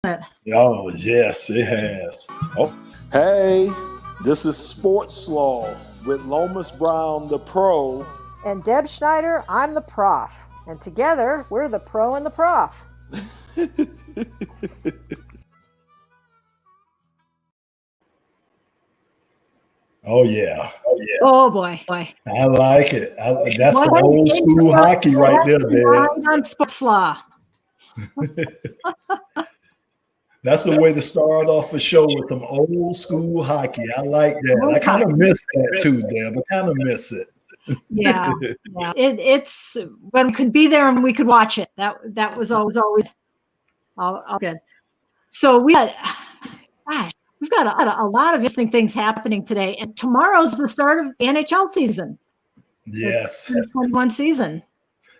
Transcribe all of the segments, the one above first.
Oh, yes, it has. Oh. Hey, this is SportsSlaw with Lomas Brown, the pro. And Deb Schneider, I'm the prof. And together, we're the pro and the prof. Oh, yeah. Oh, boy. I like it. That's some old school hockey right there, Deb. On SportsSlaw. That's the way to start off a show with some old school hockey. I like that. I kind of miss that too, Deb. I kind of miss it. Yeah. It's when we could be there and we could watch it. That was always all good. So we've got a lot of interesting things happening today, and tomorrow's the start of the NHL season. Yes, 2021 season.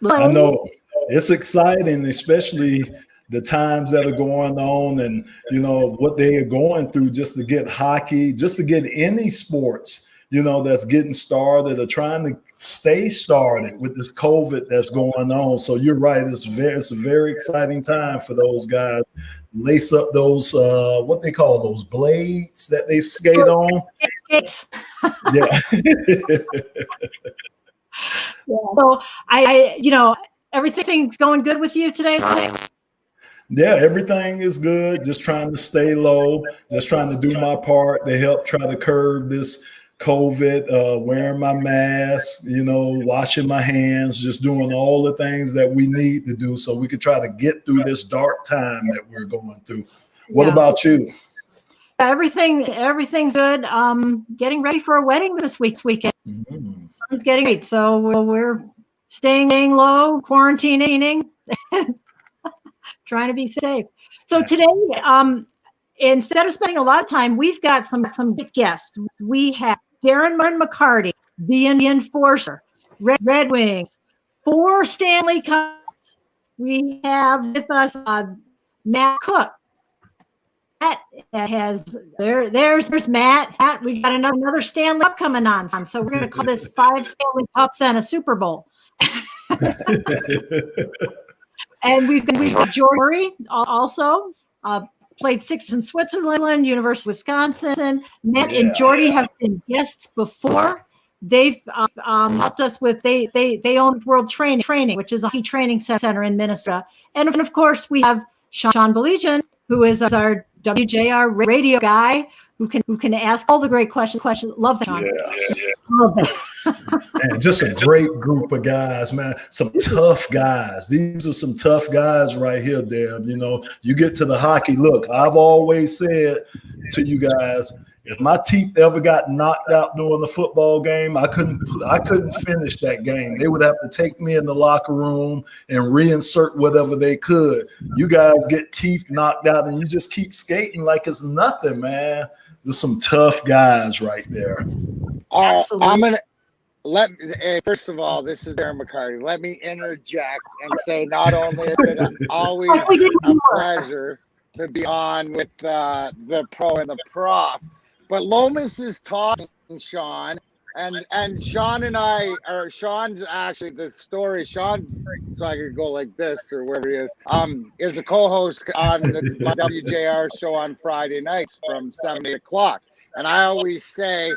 I know it's exciting, especially the times that are going on, and what they are going through just to get hockey, just to get any sports, that's getting started or trying to stay started with this COVID that's going on. So you're right. It's a very exciting time for those guys. Lace up those, what they call those blades that they skate on. Yeah. So everything's going good with you today? Yeah, everything is good. Just trying to stay low, just trying to do my part to help try to curb this COVID, wearing my mask, washing my hands, just doing all the things that we need to do so we could try to get through this dark time that we're going through. What about you? Everything's good. Getting ready for a wedding this weekend. Mm-hmm. Son's getting married, so we're staying low, quarantining, trying to be safe. So today, instead of spending a lot of time, we've got some good guests. We have Darren McCarty, the Enforcer, Red Wings, 4 Stanley Cups. We have with us Matt Cooke. Matt has there's Matt. We got another Stanley Cup coming on, so we're going to call this 5 Stanley Cups and a Super Bowl. And we've got Jordy Murray also. Played 6 in Switzerland, University of Wisconsin. Matt and Jordy have been guests before. They've helped us with they own World Training, which is a hockey training center in Minnesota. And of course, we have Sean Baligian, who is our WJR radio guy, who can ask all the great questions. Love that, Sean. Love that. Man, just a great group of guys, man. Some tough guys. These are some tough guys right here, Deb. You get to the hockey. Look, I've always said to you guys, if my teeth ever got knocked out during the football game, I couldn't finish that game. They would have to take me in the locker room and reinsert whatever they could. You guys get teeth knocked out and you just keep skating like it's nothing, man. There's some tough guys right there. Absolutely. First of all, this is Darren McCarty. Let me interject and say not only is it always a pleasure to be on with the pro and the prof, but Lomas is talking, Sean, and Sean and I, or Sean's actually the story. Sean's, so I could go like this or wherever he is a co-host on the WJR show on Friday nights from 7 to 8 o'clock. And I always say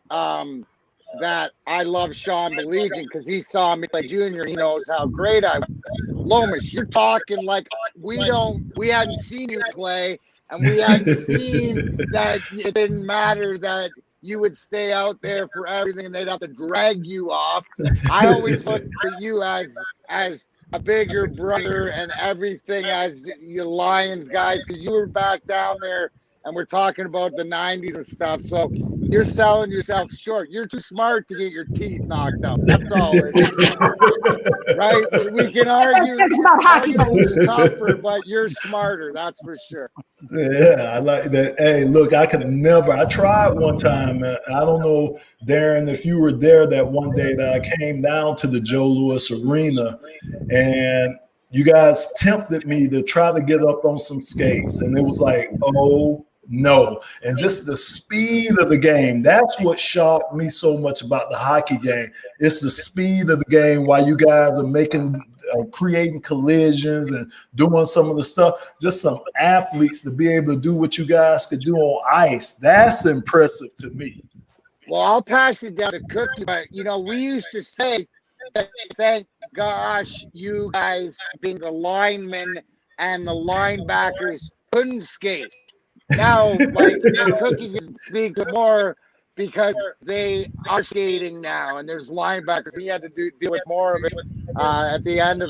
that I love Sean Baligian because he saw me play junior. He knows how great I was. Lomas, you're talking like we hadn't seen you play. And we hadn't seen that it didn't matter that you would stay out there for everything and they'd have to drag you off. I always looked at you as a bigger brother and everything as you Lions guys because you were back down there and we're talking about the 90s and stuff. So you're selling yourself short. You're too smart to get your teeth knocked out. That's all it is. Right? We can argue who's tougher, but you're smarter. That's for sure. Yeah, I like that. Hey, look, I tried one time. I don't know, Darren, if you were there that one day that I came down to the Joe Louis Arena and you guys tempted me to try to get up on some skates. And it was like, oh, no. And just the speed of the game. That's what shocked me so much about the hockey game. It's the speed of the game while you guys are making creating collisions and doing some of the stuff. Just some athletes to be able to do what you guys could do on ice. That's impressive to me. Well, I'll pass it down to Cookie, but we used to say, thank gosh, you guys being the linemen and the linebackers couldn't skate. Now, Cookie can speak to more because they are skating now, and there's linebackers. He had to deal with more of it at the end of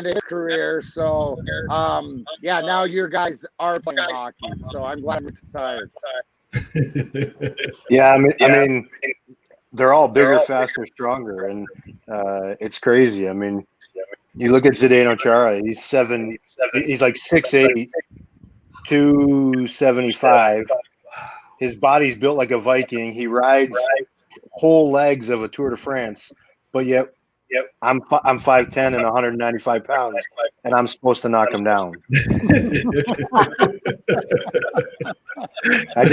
his career. So, now your guys are playing hockey. So I'm glad I'm retired. Yeah, I mean, they're all bigger, faster, stronger, and it's crazy. I mean, you look at Zdeno Chara. He's like 6'8", 275. His body's built like a Viking. He rides whole legs of a Tour de France, but yet I'm 5'10" and 195 pounds, and I'm supposed to knock him down. I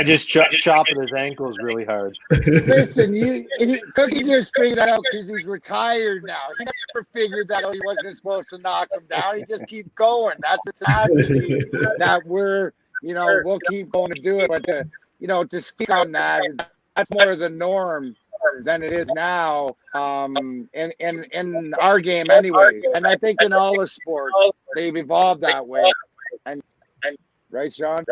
just chop at his ankles really hard. Listen, Cookie just figured that out because he's retired now. He never figured that out. He wasn't supposed to knock him down. He just keep going. That's a strategy that we'll keep going to do it. But to speak on that, that's more the norm than it is now in our game anyways. And I think in all the sports, they've evolved that way. And right, Sean?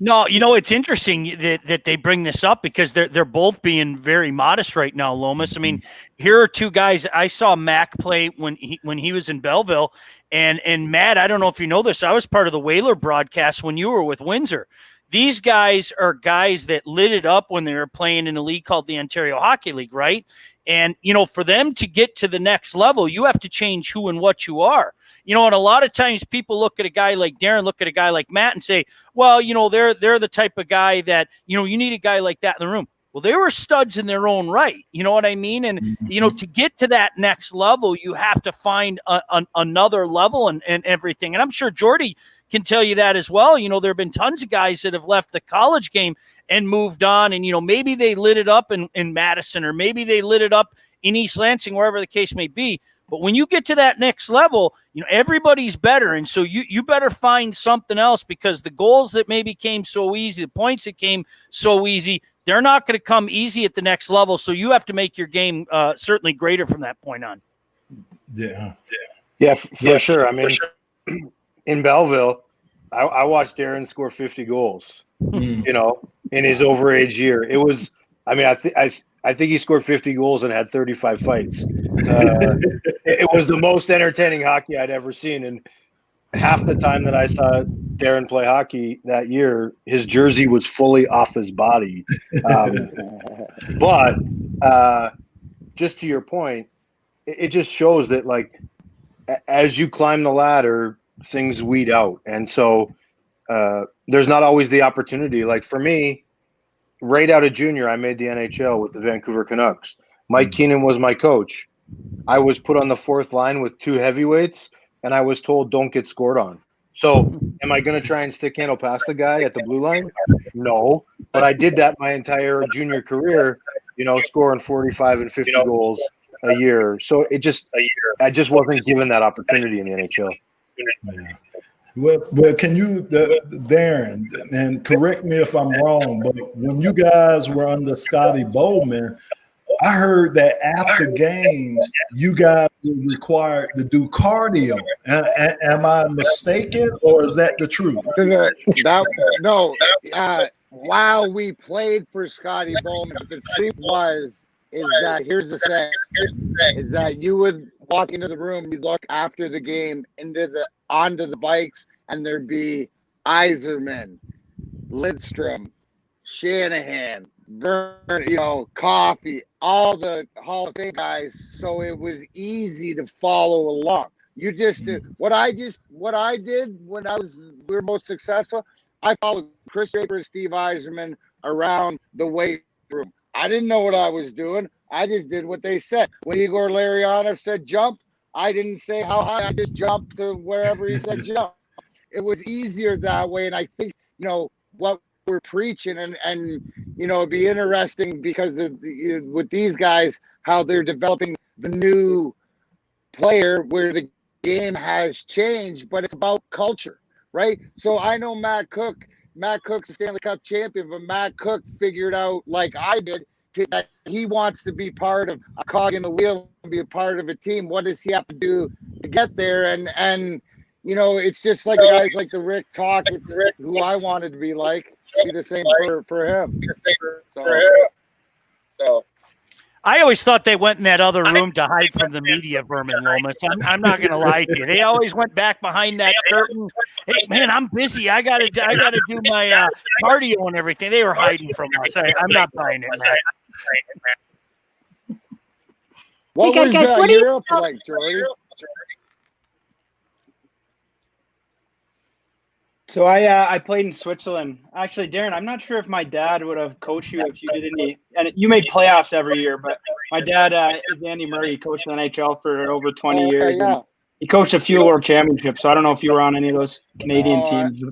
No, it's interesting that they bring this up because they're both being very modest right now, Lomas. I mean, here are two guys. I saw Mac play when he was in Belleville, and Matt, I don't know if you know this, I was part of the Whaler broadcast when you were with Windsor. These guys are guys that lit it up when they were playing in a league called the Ontario Hockey League, right? And, for them to get to the next level, you have to change who and what you are. And a lot of times people look at a guy like Darren, look at a guy like Matt and say, well, they're the type of guy that, you need a guy like that in the room. Well, they were studs in their own right. You know what I mean? And, to get to that next level, you have to find another level and everything. And I'm sure Jordy can tell you that as well. There have been tons of guys that have left the college game and moved on. And, maybe they lit it up in Madison, or maybe they lit it up in East Lansing, wherever the case may be. But when you get to that next level, everybody's better. And so you better find something else, because the goals that maybe came so easy, the points that came so easy, they're not going to come easy at the next level. So you have to make your game certainly greater from that point on. Yeah, for sure. I mean, in Belleville, I watched Darren score 50 goals, in his overage year. It was, I think he scored 50 goals and had 35 fights. It was the most entertaining hockey I'd ever seen. And half the time that I saw Darren play hockey that year, his jersey was fully off his body. But just to your point, it just shows that, like, as you climb the ladder, things weed out. And so there's not always the opportunity. Like for me, right out of junior, I made the NHL with the Vancouver Canucks. Mike Keenan was my coach. I was put on the fourth line with two heavyweights, and I was told don't get scored on. So am I going to try and stick handle past the guy at the blue line? No. But I did that my entire junior career, scoring 45 and 50 goals a year. So I just wasn't given that opportunity in the NHL. Yeah. Well, can you, Darren, and correct me if I'm wrong, but when you guys were under Scotty Bowman, I heard that after games, you guys were required to do cardio. Am I mistaken, or is that the truth? While we played for Scotty Bowman, the truth is that here's the thing: is that you would walk into the room, you'd look after the game onto the bikes, and there'd be Yzerman, Lidstrom, Shanahan, Vern, Coffee, all the Hall of Fame guys. So it was easy to follow along. You just did what I did when we were most successful. I followed Chris Draper and Steve Yzerman around the weight room. I didn't know what I was doing. I just did what they said. When Igor Larionov said jump, I didn't say how high. I just jumped to wherever he said jump. It was easier that way. And I think, what we're preaching and it'd be interesting because with these guys, how they're developing the new player where the game has changed, but it's about culture, right? So I know Matt Cooke. Matt Cooke's a Stanley Cup champion, but Matt Cooke figured out, like I did, that he wants to be part of a cog in the wheel and be a part of a team. What does he have to do to get there? And you know, it's just like guys like the Rick talk. It's who I wanted to be like. Be the same for him. So. I always thought they went in that other room to hide from the media, Vermin Lomas. I'm not going to lie to you. They always went back behind that curtain. Hey, man, I'm busy. I gotta do my cardio and everything. They were hiding from us. I'm not buying it, man. What Hey, was guys, what do you Europe like, Jordy? So I played in Switzerland. Actually, Darren, I'm not sure if my dad would have coached you if you did any. And you made playoffs every year, but my dad is Andy Murray. He coached the NHL for over 20 years. Yeah. He coached a few World Championships. So I don't know if you were on any of those Canadian teams.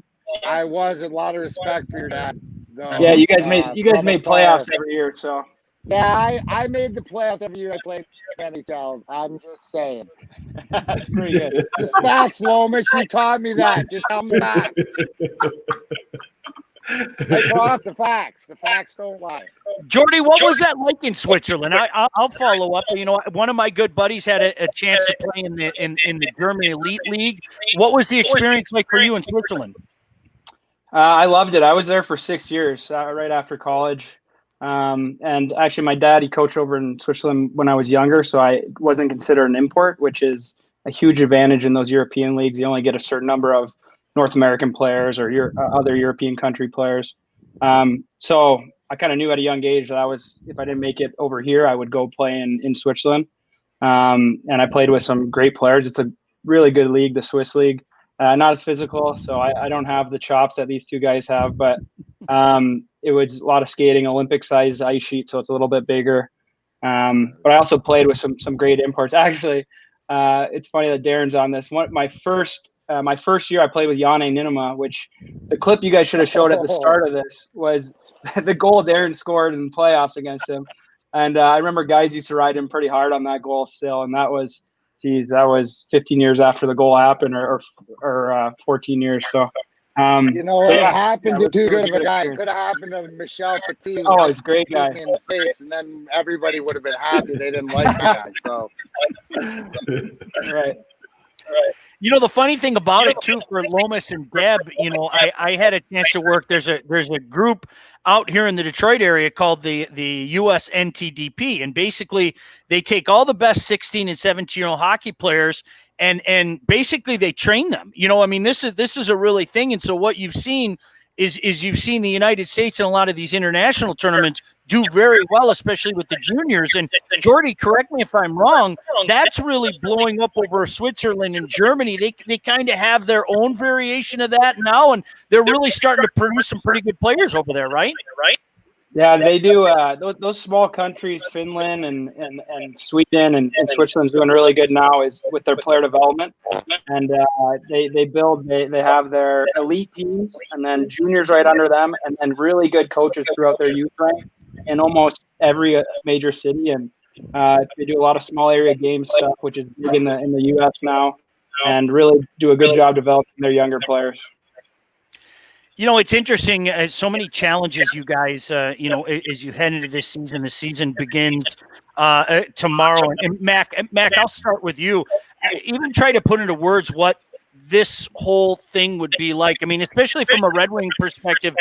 I was. A lot of respect for your dad. Though. Yeah, you guys made playoffs every year. So yeah, I made the playoffs every year I played NHL. I'm just saying. that's pretty good. Just facts, Lomas. She taught me that. Just tell me facts. I brought the facts. The facts don't lie. Jordy, what was that like in Switzerland? I'll follow up. You know, one of my good buddies had a chance to play in the German Elite League. What was the experience like for you in Switzerland? I loved it. I was there for 6 years, right after college. And actually my dad, he coached over in Switzerland when I was younger. So I wasn't considered an import, which is a huge advantage in those European leagues. You only get a certain number of North American players or other European country players. So I kind of knew at a young age that if I didn't make it over here, I would go play in Switzerland. And I played with some great players. It's a really good league, the Swiss league. Not as physical, so I don't have the chops that these two guys have, but it was a lot of skating, Olympic-sized ice sheet, so it's a little bit bigger. But I also played with some great imports. Actually, it's funny that Darren's on this. My first year, I played with Janne Niinema, which the clip you guys should have showed at the start of this was the goal Darren scored in the playoffs against him. And I remember guys used to ride him pretty hard on that goal still, and that was 15 years after the goal happened, or 14 years. So, it happened to too good of a guy. It could have happened to Michel Petit. Oh, he's a great guy. In the face, and then everybody would have been happy they didn't like the guy. So, right. You know, the funny thing about it too for Lomas and Deb, you know, I had a chance to work. There's a group out here in the Detroit area called the US NTDP, and basically they take all the best 16 and 17-year-old hockey players and basically they train them. You know, I mean, this is a really thing. And so what you've seen is you've seen the United States in a lot of these international tournaments do very well, especially with the juniors. And Jordy, correct me if I'm wrong, that's really blowing up over Switzerland and Germany. They kind of have their own variation of that now, and they're really starting to produce some pretty good players over there, right? Yeah, they do. Those small countries, Finland and Sweden and Switzerland's doing really good now is with their player development. And they have their elite teams and then juniors right under them, and then really good coaches throughout their youth rank in almost every major city. And they do a lot of small area game stuff, which is big in the U.S. now, and really do a good job developing their younger players. You know, it's interesting. So many challenges, you guys, you know, as you head into this season. The season begins tomorrow. And Mac, I'll start with you. Even try to put into words what this whole thing would be like. I mean, especially from a Red Wing perspective,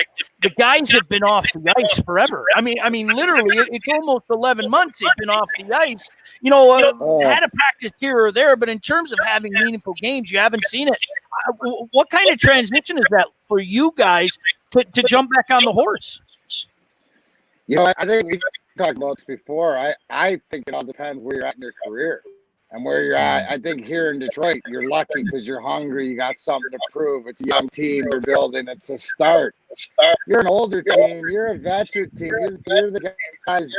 the guys have been off the ice forever. I mean, literally, it's almost 11 months they've been off the ice. You know, had a practice here or there, but in terms of having meaningful games, you haven't seen it. What kind of transition is that for you guys to jump back on the horse? You know, I think we talked about this before. I think it all depends where you're at in your career and where you're at. I think here in Detroit, you're lucky because you're hungry. You got something to prove. It's a young team you're building. It's a start. You're an older team. You're a veteran team. You're the guys.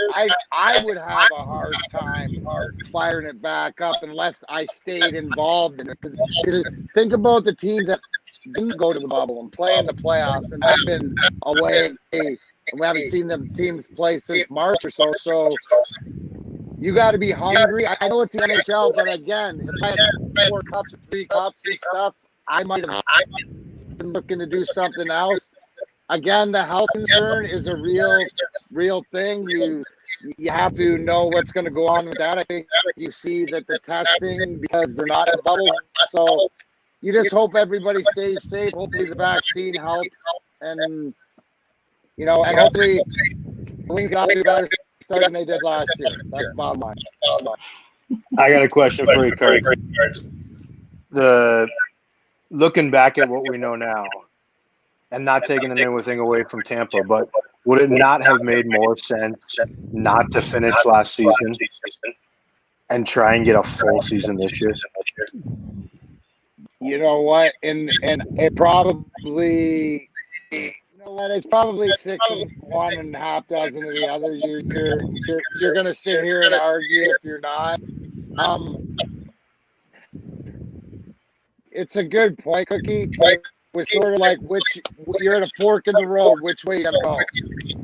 I would have a hard time firing it back up unless I stayed involved in it. Because think about the teams that didn't go to the bubble and play in the playoffs and have been away. And we haven't seen them teams play since March or so. So you got to be hungry. I know it's the NHL, but again, if I had 4 cups or 3 cups and stuff, I might have been looking to do something else. Again, the health concern is a real thing. You have to know what's going to go on with that. I think you see that the testing, because they're not in a bubble, so you just hope everybody stays safe. Hopefully the vaccine helps, and and hopefully the Wings got to do better start than they did last year. That's bottom line. I got a question for you, Kurt. Looking back at what we know now, and not taking anything away from Tampa, but would it not have made more sense not to finish last season and try and get a full season this year? You know what? And it probably, it's probably 6 of one and a half dozen of the other. You're gonna sit here and argue if you're not. It's a good point, Cookie. But was sort of like you're at a fork in the road, which way you're gonna go,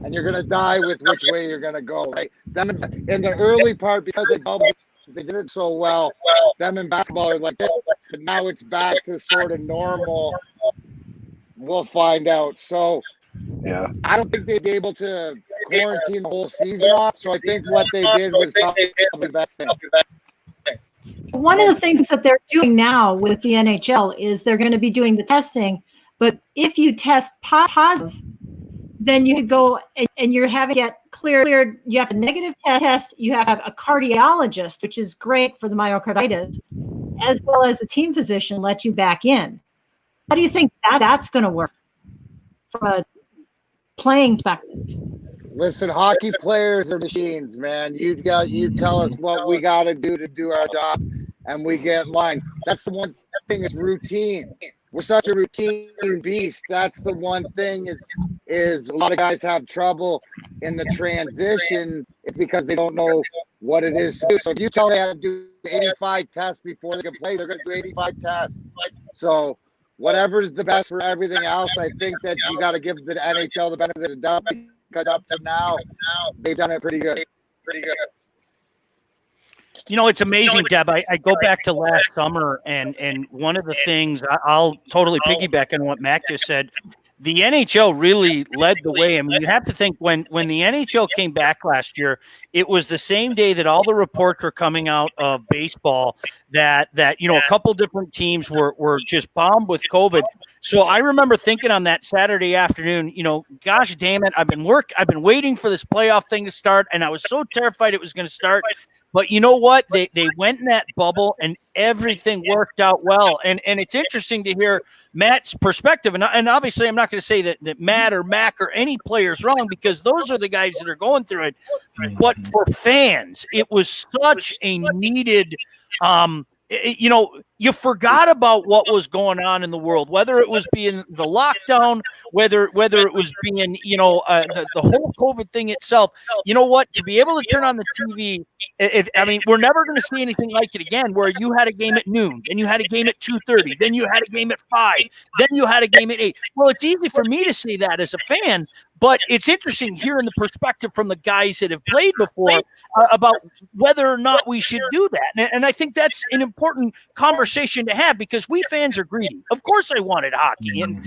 and you're gonna die with which way you're gonna go. Right? Them in the early part, because they did it so well. Them in basketball are like this, but now it's back to sort of normal. We'll find out. So yeah, I don't think they'd be able to quarantine the whole season off. So I think what they did was probably the best thing. One of the things that they're doing now with the NHL is they're going to be doing the testing, but if you test positive, then you go and you're having to get cleared. You have a negative test. You have a cardiologist, which is great for the myocarditis, as well as the team physician let you back in. How do you think that's going to work from a playing perspective? Listen, hockey players are machines, man. You tell us what we got to do our job, and we get in line. That's the one thing, is routine. We're such a routine beast. That's the one thing is a lot of guys have trouble in the transition. It's because they don't know what it is to do. So if you tell them they have to do 85 tests before they can play, they're going to do 85 tests. So whatever's the best for everything else, I think that you got to give the NHL the benefit of the doubt, because up to now, they've done it pretty good. It's amazing, Deb. I go back to last summer, and one of the things, I'll totally piggyback on what Mac just said. The NHL really led the way. I mean, you have to think when the NHL came back last year, it was the same day that all the reports were coming out of baseball that a couple different teams were just bombed with COVID. So I remember thinking on that Saturday afternoon, gosh damn it, I've been waiting for this playoff thing to start, and I was so terrified it was going to start. But you know what? They went in that bubble and everything worked out well. And it's interesting to hear Matt's perspective. And obviously I'm not going to say that Matt or Mac or any player's wrong, because those are the guys that are going through it. But for fans, it was such a needed you forgot about what was going on in the world, whether it was being the lockdown, whether it was being, the whole COVID thing itself. You know what? To be able to turn on the TV, we're never going to see anything like it again, where you had a game at noon, then you had a game at 2:30, then you had a game at 5, then you had a game at 8. Well, it's easy for me to say that as a fan, but it's interesting hearing the perspective from the guys that have played before about whether or not we should do that. And I think that's an important conversation to have, because we fans are greedy. Of course I wanted hockey. And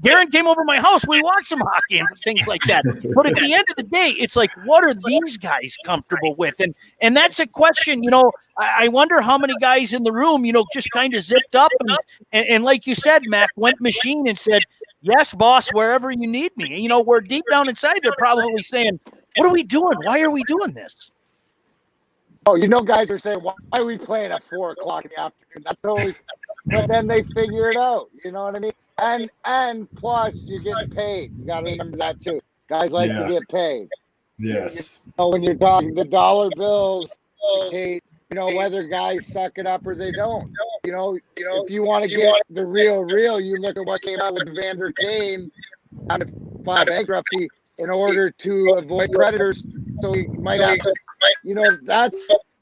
Darren came over my house. We watched some hockey and things like that. But at the end of the day, it's like, what are these guys comfortable with? And that's a question, I wonder how many guys in the room, just kind of zipped up and like you said, Mac, went machine and said, yes, boss, wherever you need me. Where deep down inside, they're probably saying, what are we doing? Why are we doing this? Oh, guys are saying, why are we playing at 4 o'clock in the afternoon? That's always, but then they figure it out. You know what I mean? And plus, you get paid. You got to remember that too. Guys like to get paid. Yes. When you're talking the dollar bills, hey, whether guys suck it up or they don't. If you want to get the real, you look at what came out with Vander Kane out of bankruptcy in order to avoid creditors. So he might have to,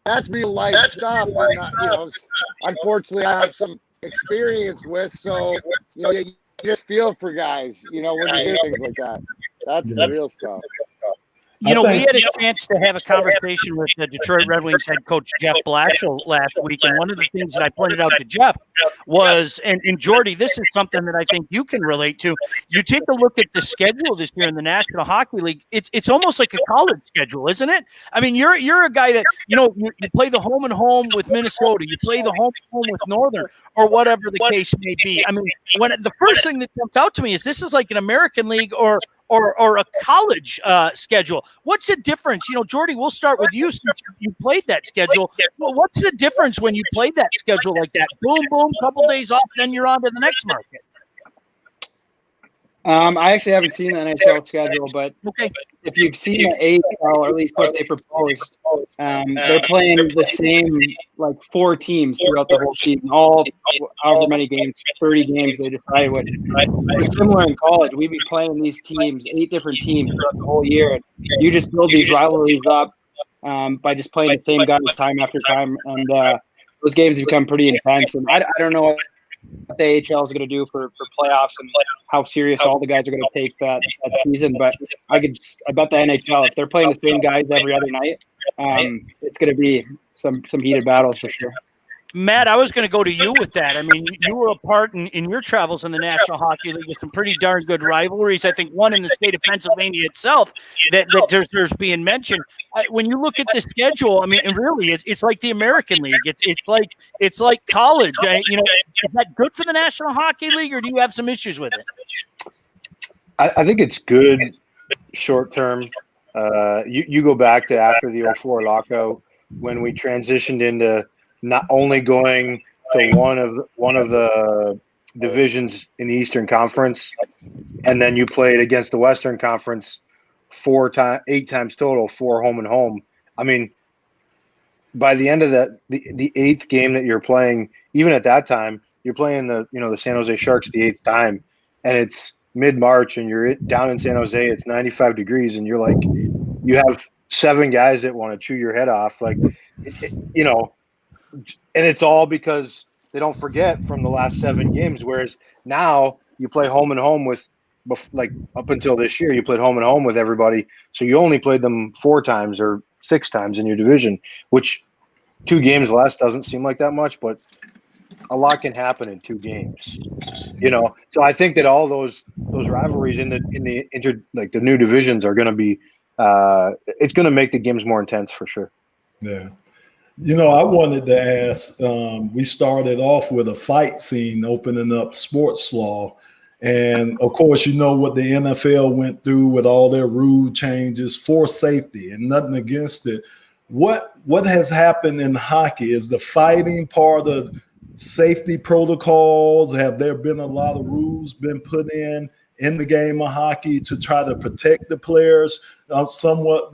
that's real life stuff. And, unfortunately, I have some experience with. So, you just feel for guys, when you hear things like that. That's the real stuff. You know, we had a chance to have a conversation with the Detroit Red Wings head coach Jeff Blashill last week, and one of the things that I pointed out to Jeff was, and Jordy, this is something that I think you can relate to. You take a look at the schedule this year in the National Hockey League; it's almost like a college schedule, isn't it? I mean, you're a guy that you play the home and home with Minnesota, you play the home and home with Northern, or whatever the case may be. I mean, when the first thing that jumped out to me is this is like an American League or a college schedule. What's the difference? You know, Jordy, we'll start with you since you played that schedule. Well, what's the difference when you play that schedule like that? Boom, boom, couple days off, then you're on to the next market. I actually haven't seen the NHL schedule, but if you've seen the AHL, or at least what they proposed, they're playing the same, like 4 teams throughout the whole season, all however many games, 30 games they decide, which is similar in college. We'd be playing these teams, 8 different teams throughout the whole year. And you just build these rivalries up by just playing the same guys time after time, and those games become pretty intense. And I don't know what the AHL is going to do for playoffs and how serious all the guys are going to take that season. But I bet the NHL, if they're playing the same guys every other night, it's going to be some heated battles for sure. Matt, I was going to go to you with that. I mean, you were a part in your travels in the National Hockey League with some pretty darn good rivalries. I think one in the state of Pennsylvania itself that there's being mentioned. When you look at the schedule, I mean, and really, it's like the American League. It's like college. You know, is that good for the National Hockey League, or do you have some issues with it? I think it's good short term. You go back to after the 2004 lockout when we transitioned into not only going to one of the divisions in the Eastern Conference, and then you played against the Western Conference 8 times total, 4 home and home. I mean, by the end of the 8th game that you're playing, even at that time, you're playing the San Jose Sharks the 8th time, and it's mid-March, and you're down in San Jose. It's 95 degrees, and you're like, you have 7 guys that want to chew your head off, like, you know. And it's all because they don't forget from the last 7 games. Whereas now you play home and home with, like up until this year, you played home and home with everybody. So you only played them 4 times or 6 times in your division, which 2 games less doesn't seem like that much, but a lot can happen in 2 games, you know? So I think that all those rivalries in the new divisions are going to be, it's going to make the games more intense for sure. Yeah. You know, I wanted to ask, we started off with a fight scene opening up SportsSlaw. And, of course, you know what the NFL went through with all their rule changes for safety, and nothing against it. What has happened in hockey? Is the fighting part of safety protocols? Have there been a lot of rules been put in the game of hockey to try to protect the players? Somewhat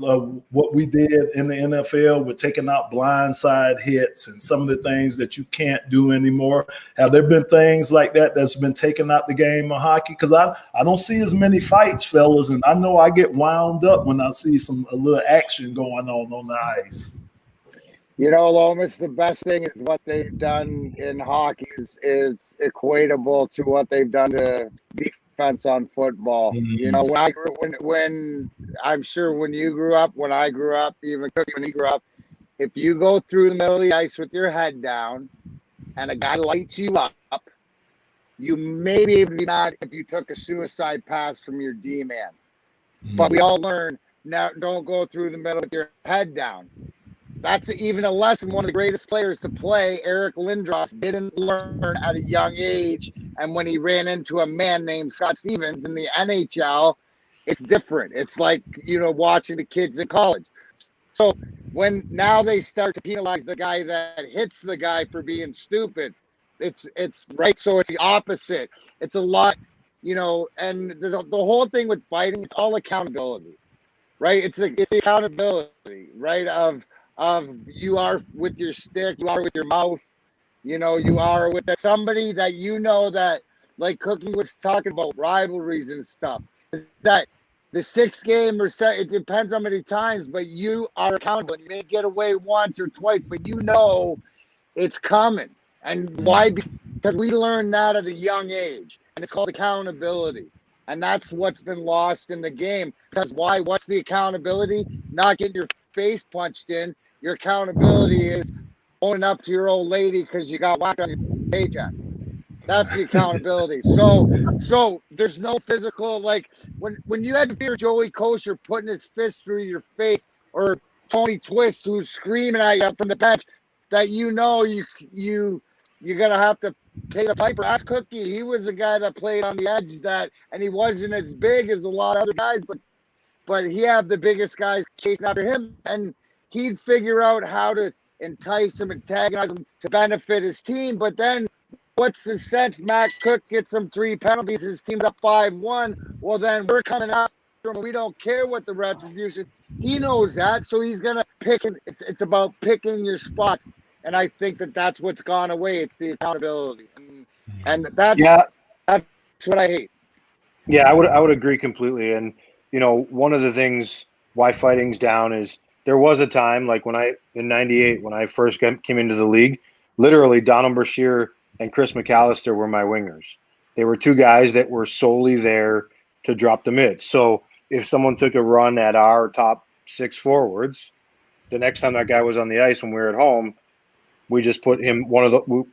what we did in the NFL with taking out blindside hits and some of the things that you can't do anymore. Have there been things like that that's been taken out the game of hockey? Because I don't see as many fights, fellas, and I know I get wound up when I see a little action going on the ice. You know, Lomas, the best thing is what they've done in hockey is equatable to what they've done to defense on football. Mm-hmm. You know, when I'm sure when you grew up, when I grew up, even Cooke when he grew up, if you go through the middle of the ice with your head down and a guy lights you up, you may be able to be mad if you took a suicide pass from your D-man. Mm-hmm. But we all learn, now don't go through the middle with your head down. That's even a lesson one of the greatest players to play, Eric Lindros, didn't learn at a young age. And when he ran into a man named Scott Stevens in the NHL, it's different. It's like, you know, watching the kids in college. So when now they start to penalize the guy that hits the guy for being stupid, it's right. So it's the opposite. It's a lot, you know, and the whole thing with fighting, it's all accountability, right? It's the accountability, right? Of you are with your stick, you are with your mouth, you know, you are with somebody that you know that, like Cooke was talking about rivalries and stuff, is that the 6th game or so, it depends how many times, but you are accountable. You may get away once or twice, but you know it's coming. And why? Because we learned that at a young age, and it's called accountability. And that's what's been lost in the game. Because why? What's the accountability? Not getting your face punched in. Your accountability is owning up to your old lady because you got whacked on your paycheck. That's the accountability. So there's no physical, like when you had to fear Joey Kosher putting his fist through your face, or Tony Twist who's screaming at you from the bench, that you you're gonna have to pay the piper. Ask Cookie. He was a guy that played on the edge, and he wasn't as big as a lot of other guys, but he had the biggest guys chasing after him, and he'd figure out how to entice him, antagonize him to benefit his team. But then what's the sense? Matt Cooke gets him 3 penalties. His team's up 5-1. Well, then we're coming after him. We don't care what the retribution. He knows that, so he's gonna pick. It's about picking your spots, and I think that's what's gone away. It's the accountability, and that's what I hate. Yeah, I would agree completely. And one of the things why fighting's down is there was a time like in '98 when I first came into the league, literally Donald Brashear and Chris McAllister were my wingers. They were 2 guys that were solely there to drop the mids. So if someone took a run at our top 6 forwards, the next time that guy was on the ice when we were at home, we just put him,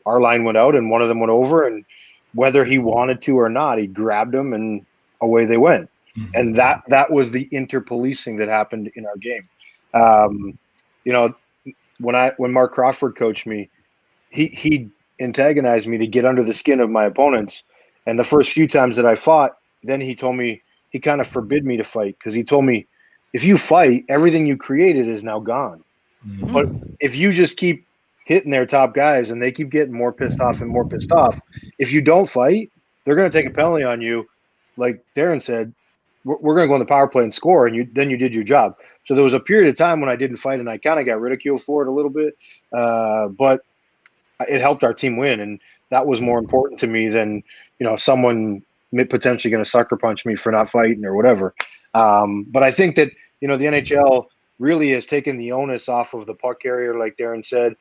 our line went out and one of them went over, and whether he wanted to or not, he grabbed him and away they went. Mm-hmm. And that was the interpolicing that happened in our game. When Mark Crawford coached me, he antagonized me to get under the skin of my opponents. And the first few times that I fought, then he told me, he kind of forbid me to fight, because he told me, if you fight, everything you created is now gone. Mm-hmm. But if you just keep hitting their top guys and they keep getting more pissed off and more pissed off, if you don't fight, they're going to take a penalty on you. Like Darren said, we're going to go on the power play and score, and then you did your job. So there was a period of time when I didn't fight, and I kind of got ridiculed for it a little bit. But it helped our team win, and that was more important to me than someone potentially going to sucker punch me for not fighting or whatever. But I think that the NHL really has taken the onus off of the puck carrier, like Darren said.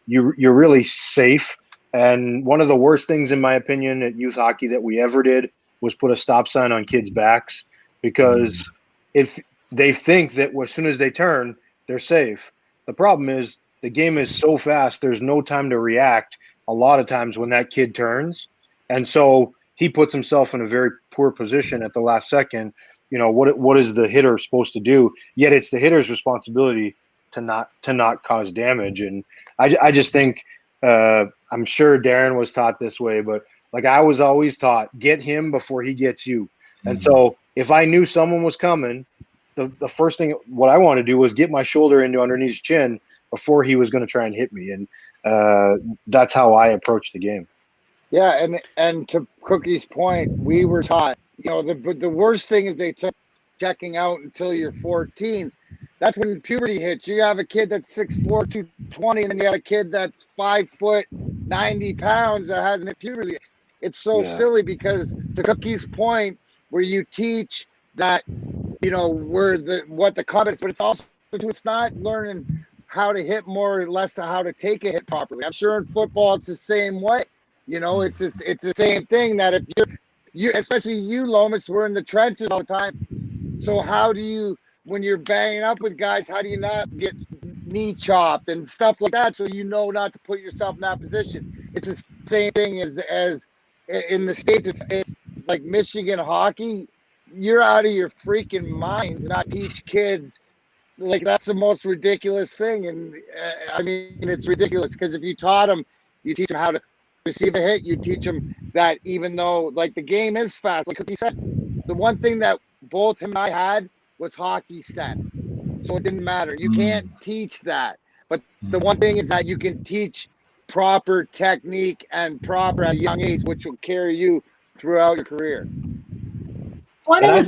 You're really safe. And one of the worst things, in my opinion, at youth hockey that we ever did was put a stop sign on kids' backs, because if they think that as soon as they turn, they're safe. The problem is the game is so fast, there's no time to react a lot of times when that kid turns. And so he puts himself in a very poor position at the last second. What is the hitter supposed to do? Yet it's the hitter's responsibility to not cause damage. And I just think I'm sure Darren was taught this way, but like I was always taught, get him before he gets you. Mm-hmm. And so if I knew someone was coming, the first thing what I wanted to do was get my shoulder into underneath his chin before he was going to try and hit me. And that's how I approached the game. Yeah, and to Cookie's point, we were taught, the worst thing is they took checking out until you're 14. That's when puberty hits. You have a kid that's 6'4", 220, and then you have a kid that's 5 foot, 90 pounds that hasn't hit puberty. It's so silly, because to Cookie's point, where you teach that, what the confidence, but it's not learning how to hit more or less how to take a hit properly. I'm sure in football it's the same way. It's the same thing, that if you especially you, Lomas, we're in the trenches all the time. So how do you, when you're banging up with guys, how do you not get knee chopped and stuff like that, so not to put yourself in that position? It's the same thing as in the States. It's like Michigan hockey. You're out of your freaking mind to not teach kids. Like, that's the most ridiculous thing. And it's ridiculous, because if you taught them, you teach them how to receive a hit, you teach them that even though, like, the game is fast, like he said, the one thing that both him and I had was hockey sense. So it didn't matter. You can't teach that. But the one thing is that you can teach proper technique and proper at a young age, which will carry you throughout your career. I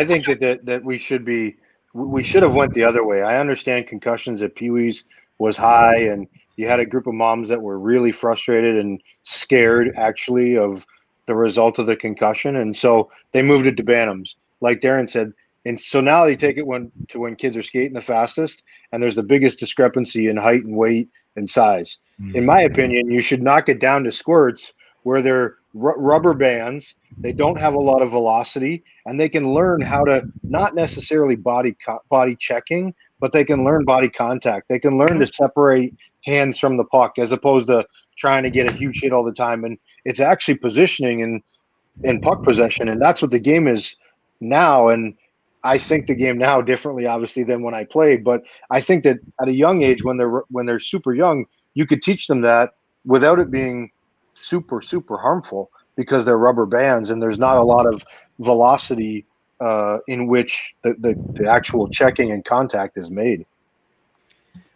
think that we should have went the other way. I understand concussions at Pee Wee's was high, and you had a group of moms that were really frustrated and scared, actually, of the result of the concussion, and so they moved it to Bantams, like Darren said. And so now they take it when kids are skating the fastest, and there's the biggest discrepancy in height and weight and size. In my opinion, you should knock it down to squirts where they're rubber bands. They don't have a lot of velocity, and they can learn how to not necessarily body checking, but they can learn body contact. They can learn to separate hands from the puck as opposed to trying to get a huge hit all the time. And it's actually positioning and puck possession, and that's what the game is now. And I think the game now differently, obviously, than when I played. But I think that at a young age, when they're super young, you could teach them that without it being super, super harmful, because they're rubber bands and there's not a lot of velocity in which the actual checking and contact is made.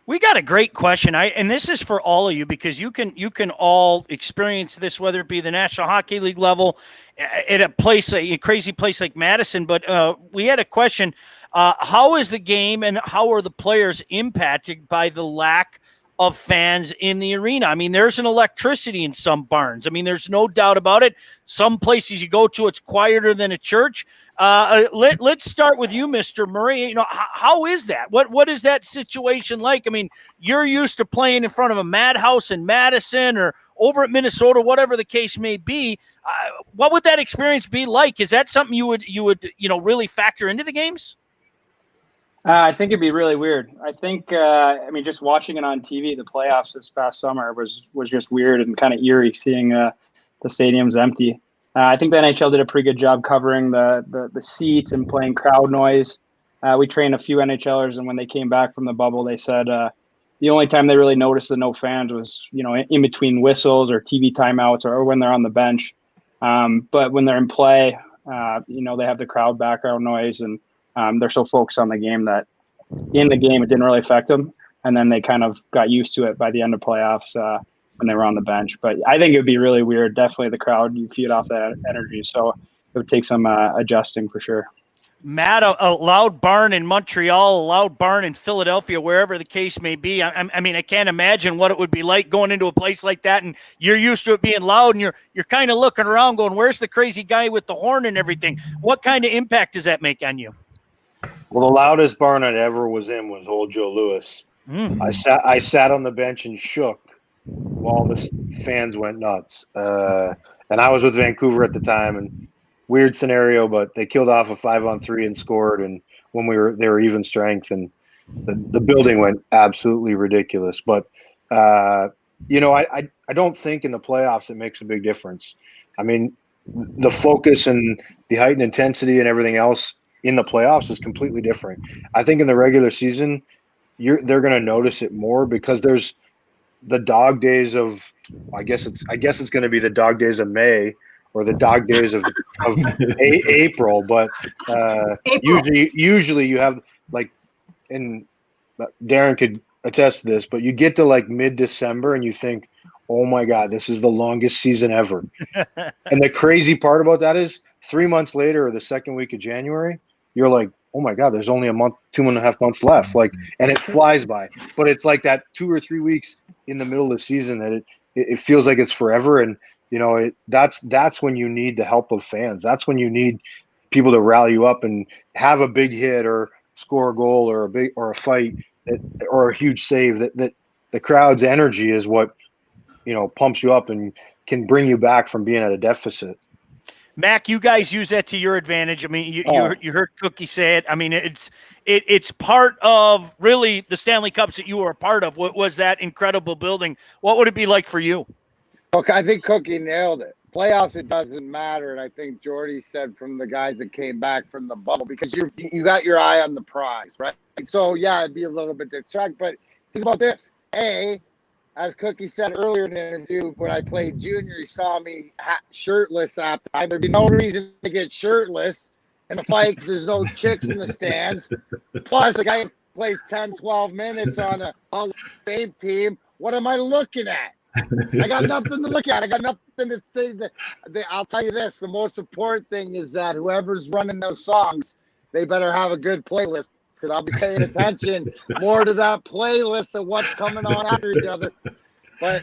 We got a great question. And this is for all of you, because you can all experience this, whether it be the National Hockey League level at a crazy place like Madison. But we had a question. How is the game and how are the players impacted by the lack of fans in the arena? I mean, there's an electricity in some barns. I mean, there's no doubt about it. Some places you go to, it's quieter than a church. Let's start with you, Mr. Murray. You know, how is that? What is that situation like? I mean, you're used to playing in front of a madhouse in Madison or over at Minnesota, whatever the case may be. What would that experience be like? Is that something you would really factor into the games? I think it'd be really weird. I think, just watching it on TV, the playoffs this past summer was just weird and kind of eerie, seeing the stadiums empty. I think the NHL did a pretty good job covering the seats and playing crowd noise. We trained a few NHLers, and when they came back from the bubble, they said the only time they really noticed the no fans was, in between whistles or TV timeouts or when they're on the bench. But when they're in play, they have the crowd background noise, and they're so focused on the game that in the game it didn't really affect them, and then they kind of got used to it by the end of playoffs when they were on the bench. But I think it would be really weird. Definitely the crowd, you feed off that energy, so it would take some adjusting for sure. Matt, a loud barn in Montreal, a loud barn in Philadelphia, wherever the case may be. I mean, I can't imagine what it would be like going into a place like that, and you're used to it being loud, and you're kind of looking around going, where's the crazy guy with the horn and everything? What kind of impact does that make on you? Well, the loudest barn I ever was in was old Joe Louis. I sat on the bench and shook while the fans went nuts. And I was with Vancouver at the time, and weird scenario, but they killed off a 5-on-3 and scored. And when they were even strength, and the building went absolutely ridiculous. But I don't think in the playoffs it makes a big difference. I mean, the focus and the heightened intensity and everything else in the playoffs is completely different. I think in the regular season, they're going to notice it more, because there's the dog days of, I guess it's going to be the dog days of May or the dog days of April. But usually you have, like, and Darren could attest to this, but you get to like mid-December and you think, oh my God, this is the longest season ever. And the crazy part about that is 3 months later, or the second week of January, you're like, oh my God, there's only a month, 2.5 months left. Like, and it flies by. But it's like that 2 or 3 weeks in the middle of the season that it feels like it's forever. And that's when you need the help of fans. That's when you need people to rally you up and have a big hit or score a goal or a fight or a huge save. That the crowd's energy is what pumps you up and can bring you back from being at a deficit. Mac, you guys use that to your advantage. I mean, you heard Cookie say it. I mean, it's part of really the Stanley Cups that you were a part of. What was that incredible building? What would it be like for you? Look, I think Cookie nailed it. Playoffs, it doesn't matter. And I think Jordy said from the guys that came back from the bubble, because you got your eye on the prize, right? So, yeah, it'd be a little bit distracting. But think about this. As Cookie said earlier in the interview, when I played junior, he saw me shirtless after. There'd be no reason to get shirtless in a fight because there's no chicks in the stands. Plus, a guy plays 10, 12 minutes on a Hall of Fame team. What am I looking at? I got nothing to look at. I got nothing to say. I'll tell you this. The most important thing is that whoever's running those songs, they better have a good playlist, because I'll be paying attention more to that playlist of what's coming on after each other. But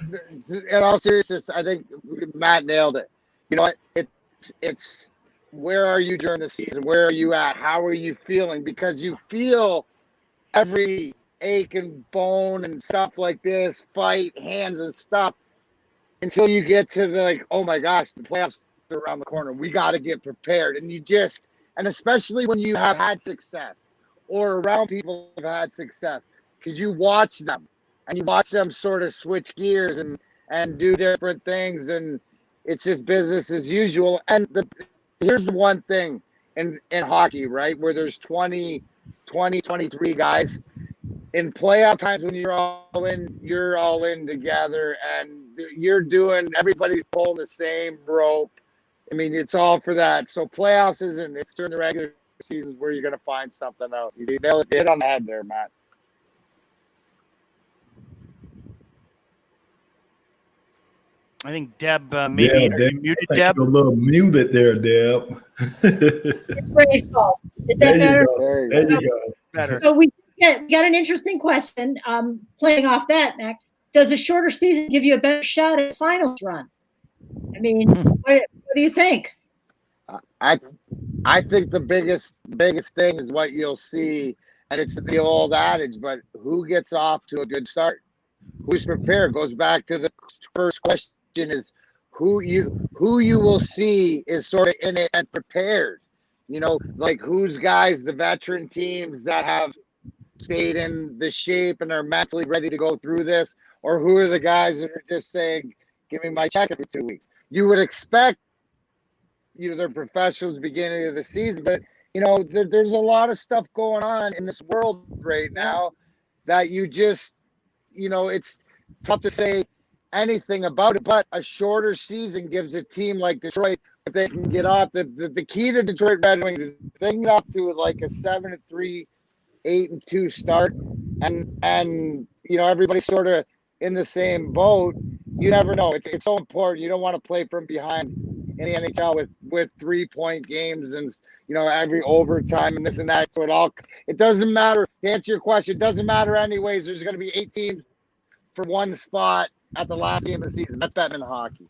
in all seriousness, I think Matt nailed it. You know what? It's where are you during the season? Where are you at? How are you feeling? Because you feel every ache and bone and stuff like this, fight, hands and stuff. until you get to the like, oh my gosh, the playoffs are around the corner. We got to get prepared. And especially when you have had success or around people who have had success, because you watch them sort of switch gears and do different things. And it's just business as usual. And here's the one thing in hockey, right, where there's 23 guys. In playoff times when you're all in together and everybody's pulling the same rope. I mean, it's all for that. So playoffs it's during the regular seasons where you're going to find something out. You hit on the head there, Matt. I think Deb maybe Deb, muted Deb. You're a little muted there, Deb. It's Ray's fault. Is that better? There you go. Better. So we got an interesting question. Playing off that, Mac, does a shorter season give you a better shot at finals run? I mean, what do you think? I think the biggest thing is what you'll see, and it's the old adage, but who gets off to a good start? Who's prepared? Goes back to the first question, is who you will see is sort of in it and prepared. You know, like who's guys, the veteran teams that have stayed in the shape and are mentally ready to go through this, or who are the guys that are just saying, give me my check every 2 weeks? You would expect, they're professionals beginning of the season, but there's a lot of stuff going on in this world right now that you just, it's tough to say anything about it, but a shorter season gives a team like Detroit, if they can get off, the key to Detroit Red Wings is they can get off to like a 7-3, 8-2 start, and everybody's sort of in the same boat. You never know. It's so important. You don't want to play from behind in the NHL with 3-point games and every overtime and this and that. So it doesn't matter. To answer your question, it doesn't matter anyways. There's going to be 8 teams for one spot at the last game of the season. That's betting in hockey.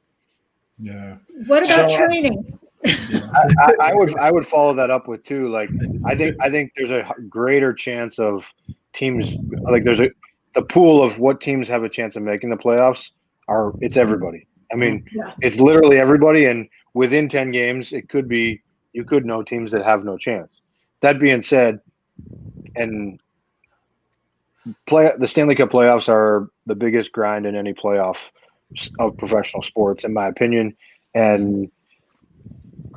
Yeah. What about training? I would follow that up with too. Like I think there's a greater chance of teams, like the pool of what teams have a chance of making the playoffs it's everybody. I mean, it's literally everybody, and within 10 games, you could know teams that have no chance. That being said, and the Stanley Cup playoffs are the biggest grind in any playoff of professional sports, in my opinion. And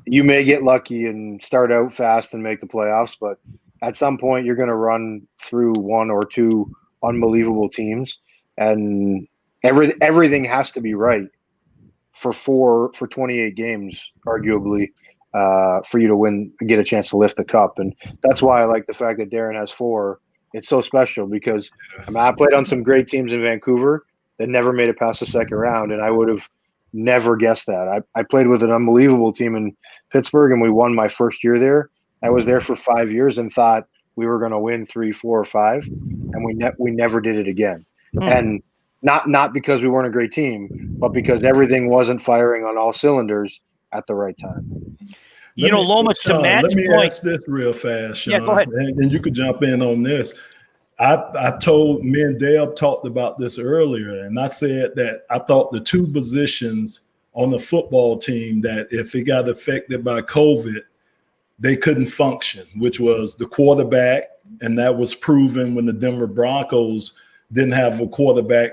you may get lucky and start out fast and make the playoffs, but at some point you're going to run through one or two unbelievable teams, and everything has to be right for 28 games, arguably, for you to get a chance to lift the cup. And that's why I like the fact that Darren has 4. It's so special because I played on some great teams in Vancouver that never made it past the second round, and I would have never guessed that. I played with an unbelievable team in Pittsburgh, and we won my first year there. I was there for 5 years and thought we were going to win 3, 4, or 5, and we never did it again. And not because we weren't a great team, but because everything wasn't firing on all cylinders at the right time. Lomas, to Matt's point. Let me ask this real fast, Sean. Yeah, go ahead. And you could jump in on this. Me and Deb talked about this earlier, and I said that I thought the 2 positions on the football team that if it got affected by COVID, they couldn't function, which was the quarterback, and that was proven when the Denver Broncos didn't have a quarterback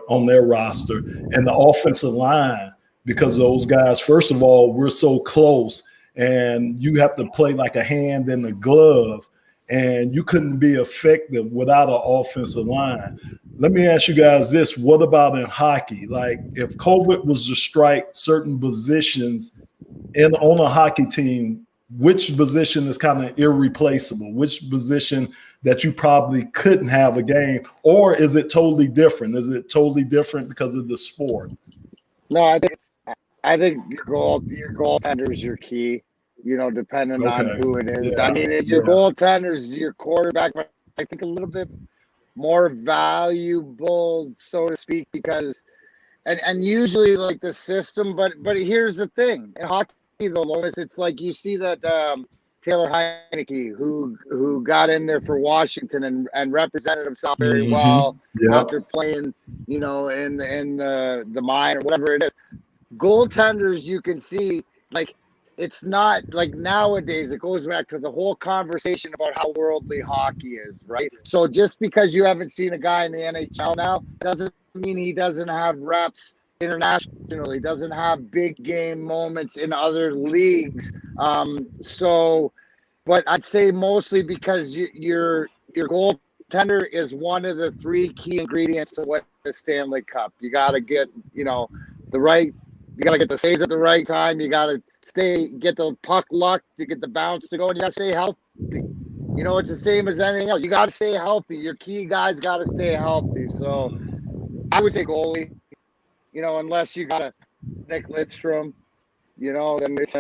on their roster, and the offensive line, because those guys, first of all, we're so close, and you have to play like a hand in a glove, and you couldn't be effective without an offensive line. Let me ask you guys this. What about in hockey? Like if COVID was to strike certain positions on a hockey team, which position is kind of irreplaceable? Which position that you probably couldn't have a game? Or is it totally different? Is it totally different because of the sport? No, I think your goaltender is your key, depending on who it is. Yeah. I mean, your goaltender is your quarterback, but I think a little bit more valuable, so to speak, because and usually like the system, but here's the thing. In hockey, though, Lois, it's like you see that Taylor Heineke, who got in there for Washington and represented himself very well after playing, in the mine or whatever it is. Goaltenders, you can see, like, it's not like nowadays. It goes back to the whole conversation about how worldly hockey is, right? So just because you haven't seen a guy in the NHL now doesn't mean he doesn't have reps internationally, doesn't have big game moments in other leagues. But I'd say mostly because your goaltender is one of the three key ingredients to win the Stanley Cup. You got to get, you got to get the saves at the right time. You got to get the puck luck to get the bounce to go, and you got to stay healthy. It's the same as anything else. You got to stay healthy. Your key guys got to stay healthy. So I would say goalie, unless you got a Nick Lidstrom, then it's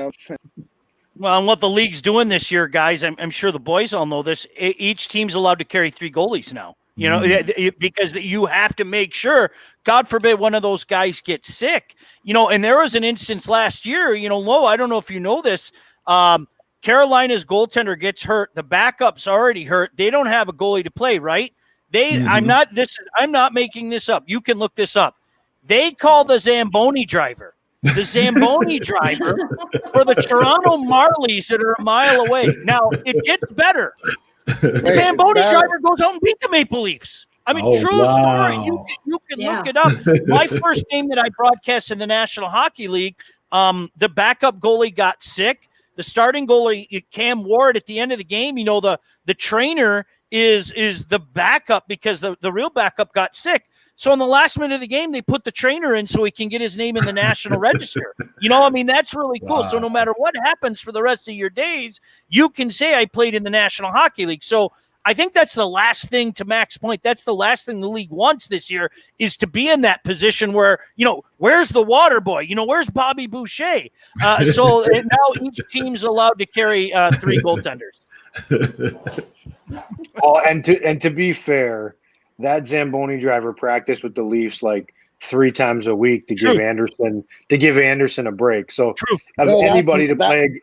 Well, and what the league's doing this year, guys, I'm sure the boys all know this. Each team's allowed to carry 3 goalies now. Because you have to make sure, God forbid, one of those guys gets sick. And there was an instance last year, Lo, I don't know if you know this. Carolina's goaltender gets hurt. The backup's already hurt. They don't have a goalie to play, right? I'm not making this up. You can look this up. They call the Zamboni driver. The Zamboni driver for the Toronto Marlies that are a mile away. Now, it gets better. The Zamboni driver goes out and beat the Maple Leafs. I mean, true story. You can look it up. My first game that I broadcast in the National Hockey League, the backup goalie got sick. The starting goalie, Cam Ward, at the end of the game, the trainer is the backup because the real backup got sick. So in the last minute of the game, they put the trainer in so he can get his name in the National Register. That's really cool. Wow. So no matter what happens for the rest of your days, you can say I played in the National Hockey League. So I think that's the last thing, to Mac's point. That's the last thing the league wants this year, is to be in that position where, where's the water boy? Where's Bobby Boucher? So now each team's allowed to carry 3 goaltenders. Well, and to be fair, that Zamboni driver practiced with the Leafs like 3 times a week to give Anderson a break. So anybody to play.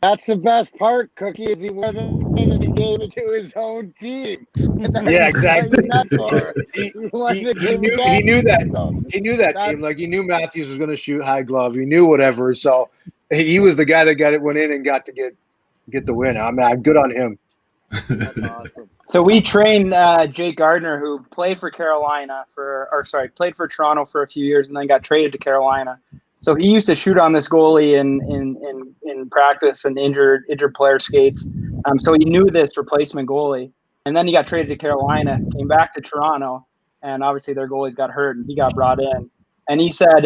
That's the best part, Cookie, is he went in and he gave it to his own team. Yeah, exactly. He knew that team. Like, he knew Matthews was going to shoot high glove. He knew whatever. So he was the guy that went in and got to get the win. I'm good on him. That's awesome. So we trained Jake Gardner, who played for played for Toronto for a few years and then got traded to Carolina. So he used to shoot on this goalie in practice and injured player skates. So he knew this replacement goalie. And then he got traded to Carolina, came back to Toronto, and obviously their goalies got hurt and he got brought in. And he said,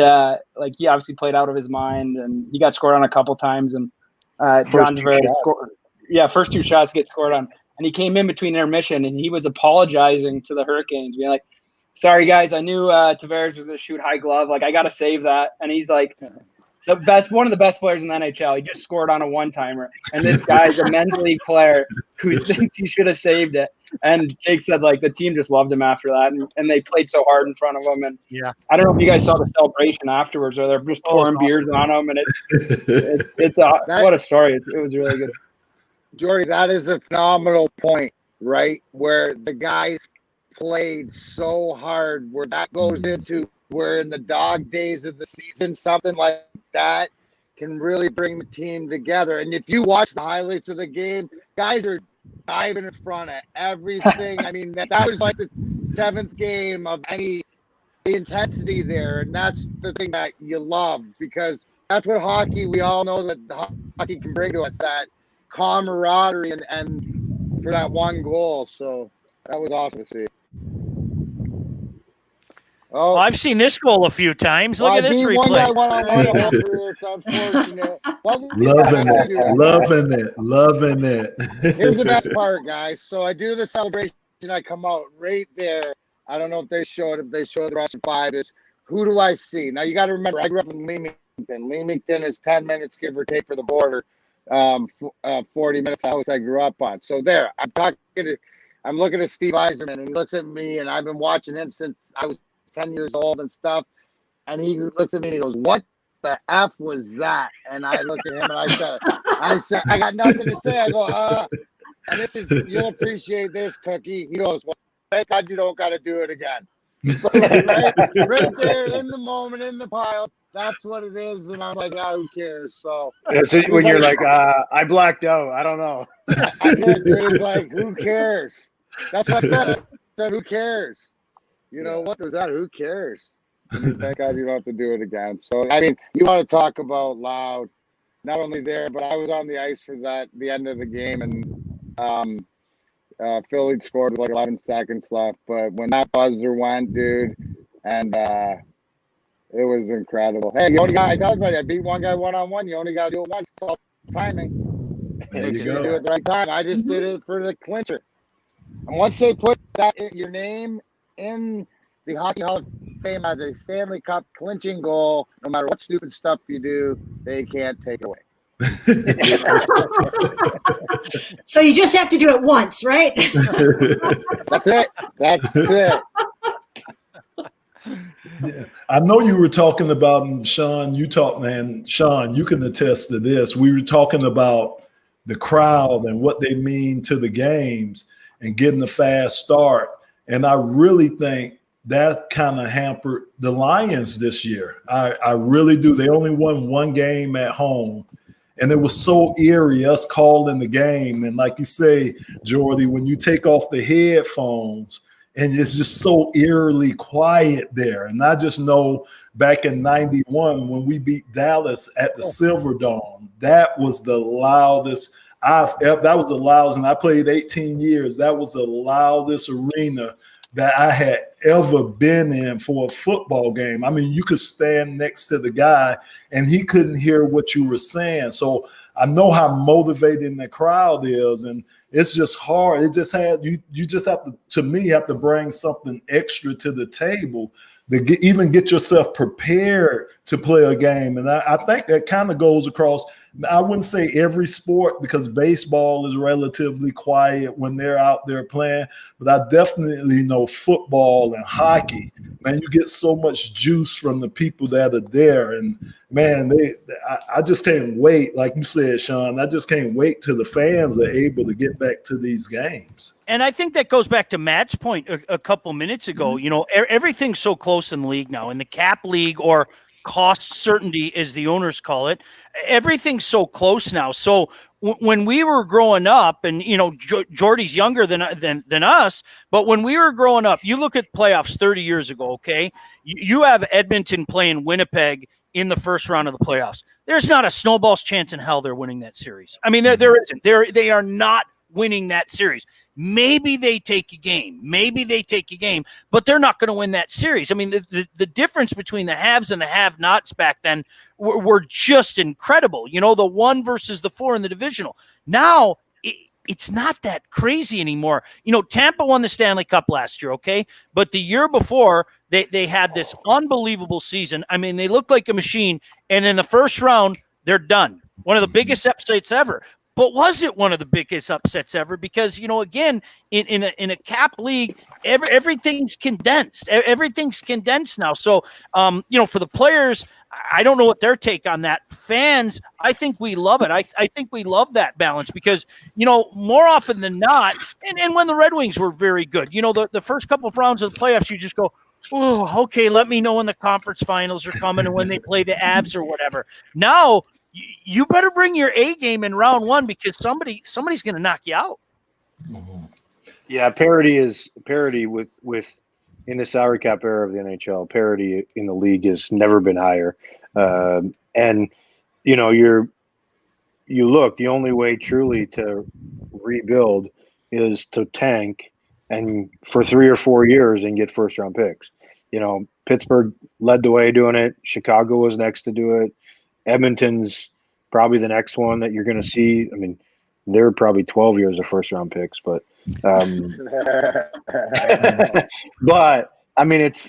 he obviously played out of his mind and he got scored on a couple times. And John Tavares scored. Yeah, first 2 shots get scored on. And he came in between intermission and he was apologizing to the Hurricanes, being like, sorry, guys, I knew Tavares was going to shoot high glove. Like, I got to save that. And he's like, one of the best players in the NHL. He just scored on a one-timer. And this guy's a men's league player who thinks he should have saved it. And Jake said, like, the team just loved him after that. And they played so hard in front of him. And I don't know if you guys saw the celebration afterwards, or they're just pouring beers on him. And what a story. It was really good. Jordy, that is a phenomenal point, right? Where the guys played so hard, where that goes into where in the dog days of the season, something like that can really bring the team together. And if you watch the highlights of the game, guys are diving in front of everything. I mean, that was like the 7th game of any intensity there. And that's the thing that you love, because that's what hockey, we all know that hockey can bring to us, that camaraderie and for that one goal. So that was awesome to see. Oh, I've seen this goal a few times. Look at this replay. Loving it. Here's the best part, guys. So I do the celebration. I come out right there. I don't know if they showed the rest of 5. Is who do I see? Now you got to remember, I grew up in Leamington. Leamington is 10 minutes, give or take, for the border. 40 minutes the house I grew up on. So there, I'm looking at Steve Yzerman, and he looks at me, and I've been watching him since I was 10 years old and stuff. And he looks at me and he goes, "What the F was that? And I looked at him and I said, I got nothing to say. I go, and this is, you'll appreciate this, Cookie. He goes, well, thank God you don't got to do it again. right there in the moment, in the pile. That's what it is. And I'm like, who cares? So, so when you're like, I blacked out. I don't know. I did, dude. It's like, who cares? That's what I said. I said, who cares? You know, what was that? Who cares? Thank God you don't have to do it again. So, I mean, you want to talk about loud. Not only there, but I was on the ice for the end of the game, and Philly scored with like 11 seconds left. But when that buzzer went, dude, and it was incredible. Hey, you only got, I tell everybody, I beat one guy one-on-one. You only got to do it once. It's all timing. Make sure you do it the right time. I just did it for the clincher. And once they put your name in the Hockey Hall of Fame as a Stanley Cup clinching goal, no matter what stupid stuff you do, they can't take it away. So you just have to do it once, right? That's it. That's it. Yeah. I know you were talking about, and Sean, Sean, you can attest to this. We were talking about the crowd and what they mean to the games and getting a fast start. And I really think that kind of hampered the Lions this year. I really do. They only won one game at home. And it was so eerie, us calling the game. And like you say, Jordy, when you take off the headphones, and it's just so eerily quiet there. And I just know back in 91 when we beat Dallas at the Silverdome, that was the loudest that was the loudest, and I played 18 years. That was the loudest arena that I had ever been in for a football game. I mean, you could stand next to the guy and he couldn't hear what you were saying. So I know how motivating the crowd is, and it's just hard. It just had you just have to me, have to bring something extra to the table to even get yourself prepared to play a game. And I think that kind of goes across, I wouldn't say every sport, because baseball is relatively quiet when they're out there playing, but I definitely know football and hockey, man, you get so much juice from the people that are there. And man, I just can't wait. Like you said, Sean, I just can't wait till the fans are able to get back to these games. And I think that goes back to Matt's point a couple minutes ago. You know, everything's so close in the league now, in the cap league, or cost certainty, as the owners call it. Everything's so close now. So when we were growing up, and you know, Jordy's younger than us, but when we were growing up, you look at playoffs 30 years ago. Okay, you have Edmonton playing Winnipeg in the first round of the playoffs. There's not a snowball's chance in hell they're winning that series. I mean, there isn't. They are not winning that series. Maybe they take a game, but they're not going to win that series. I mean, the difference between the haves and the have-nots back then were just incredible. You know, the 1 versus the 4 in the divisional. Now, it's not that crazy anymore. You know, Tampa won the Stanley Cup last year, okay? But the year before, they had this unbelievable season. I mean, they looked like a machine, and in the first round, they're done. One of the biggest upsets ever. But was it one of the biggest upsets ever? Because, you know, again, in a cap league, everything's condensed. Everything's condensed now. So, you know, for the players, I don't know what their take on that. Fans, I think we love it. I think we love that balance because, you know, more often than not, and when the Red Wings were very good, you know, the first couple of rounds of the playoffs, you just go, oh, okay, let me know when the conference finals are coming and when they play the Avs or whatever. Now, you better bring your A game in round 1 because somebody's going to knock you out. Yeah, parity with in the salary cap era of the NHL. Parity in the league has never been higher. And you know, you look, the only way truly to rebuild is to tank and for 3 or 4 years and get first round picks. You know, Pittsburgh led the way doing it. Chicago was next to do it. Edmonton's probably the next one that you're going to see. I mean, they're probably 12 years of first round picks, but but I mean, it's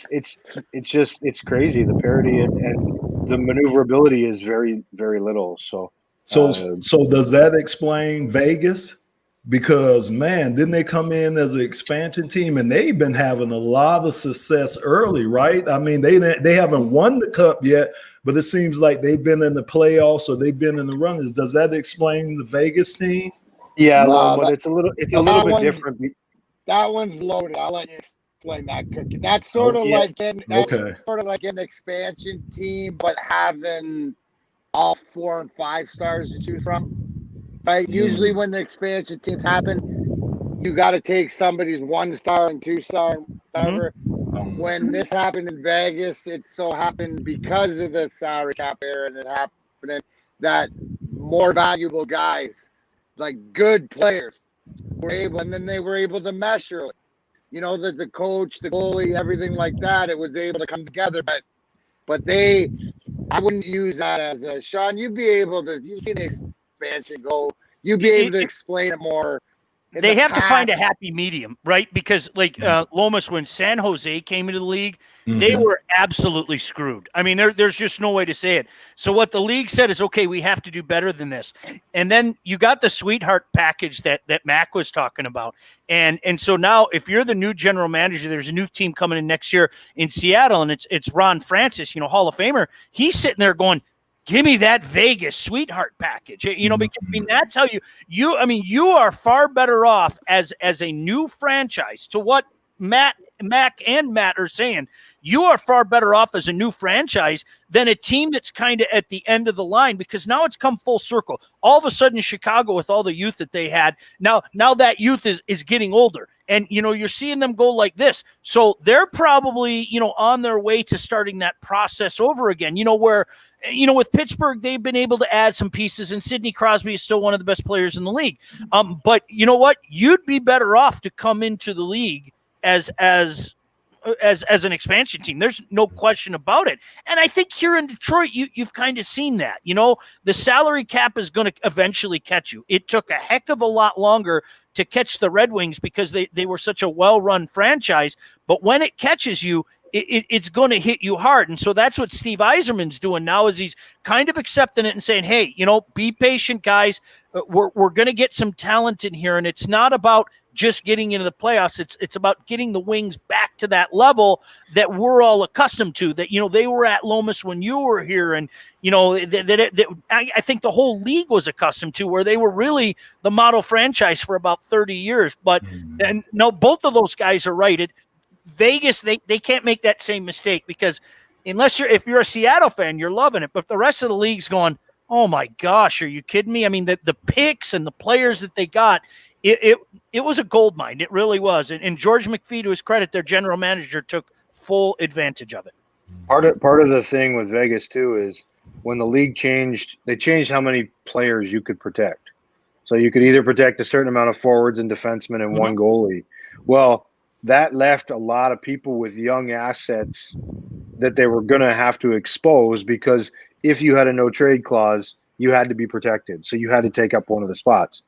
crazy. The parity and the maneuverability is very, very little. So does that explain Vegas? Because, man, didn't they come in as an expansion team, and they've been having a lot of success early, right? I mean, they haven't won the cup yet, but it seems like they've been in the playoffs or they've been in the runners. Does that explain the Vegas team? Yeah, No, but it's a little bit different. That one's loaded. I'll let you explain that, Cookie. That's sort of like an expansion team, but having all 4 and 5 stars to choose from. Right? Usually when the expansion teams happen, you got to take somebody's 1-star and 2-star and whatever. When this happened in Vegas, it so happened because of the salary cap era and it happened that more valuable guys, like good players, were able, and then they were able to mesh early. You know, the coach, the goalie, everything like that, it was able to come together. But I wouldn't use that as a, Sean, you've seen expansion go, you'd be able to explain it more. They have to find a happy medium, right? Because like Lomas, when San Jose came into the league, they were absolutely screwed. I mean, there's just no way to say it. So what the league said is, okay, we have to do better than this. And then you got the sweetheart package that Mac was talking about. And so now if you're the new general manager, there's a new team coming in next year in Seattle, and it's Ron Francis, Hall of Famer. He's sitting there going, give me that Vegas sweetheart package, because I mean, that's how you are far better off as a new franchise. To what Mac and Matt are saying, you are far better off as a new franchise than a team that's kind of at the end of the line, because now it's come full circle. All of a sudden, Chicago, with all the youth that they had, now that youth is getting older. And, you're seeing them go like this. So they're probably, on their way to starting that process over again, where, with Pittsburgh, they've been able to add some pieces, and Sidney Crosby is still one of the best players in the league. But you know what? You'd be better off to come into the league as an expansion team. There's no question about it. And I think here in Detroit, you've kind of seen that. The salary cap is going to eventually catch you. It took a heck of a lot longer to catch the Red Wings because they were such a well-run franchise. But when it catches you, it's going to hit you hard. And so that's what Steve Yzerman's doing now, is he's kind of accepting it and saying, hey, be patient, guys. We're going to get some talent in here. And it's not about just getting into the playoffs. It's about getting the Wings back to that level that we're all accustomed to, that, they were at Lomas when you were here. And, I think the whole league was accustomed to, where they were really the model franchise for about 30 years. But and no, both of those guys are right. Vegas, they can't make that same mistake, because if you're a Seattle fan, you're loving it. But the rest of the league's going, oh my gosh, are you kidding me? I mean, the picks and the players that they got, it was a gold mine. It really was. And George McPhee, to his credit, their general manager, took full advantage of it. Part of the thing with Vegas too is when the league changed, they changed how many players you could protect. So you could either protect a certain amount of forwards and defensemen and one goalie. Well, that left a lot of people with young assets that they were going to have to expose, because if you had a no trade clause, you had to be protected. So you had to take up one of the spots.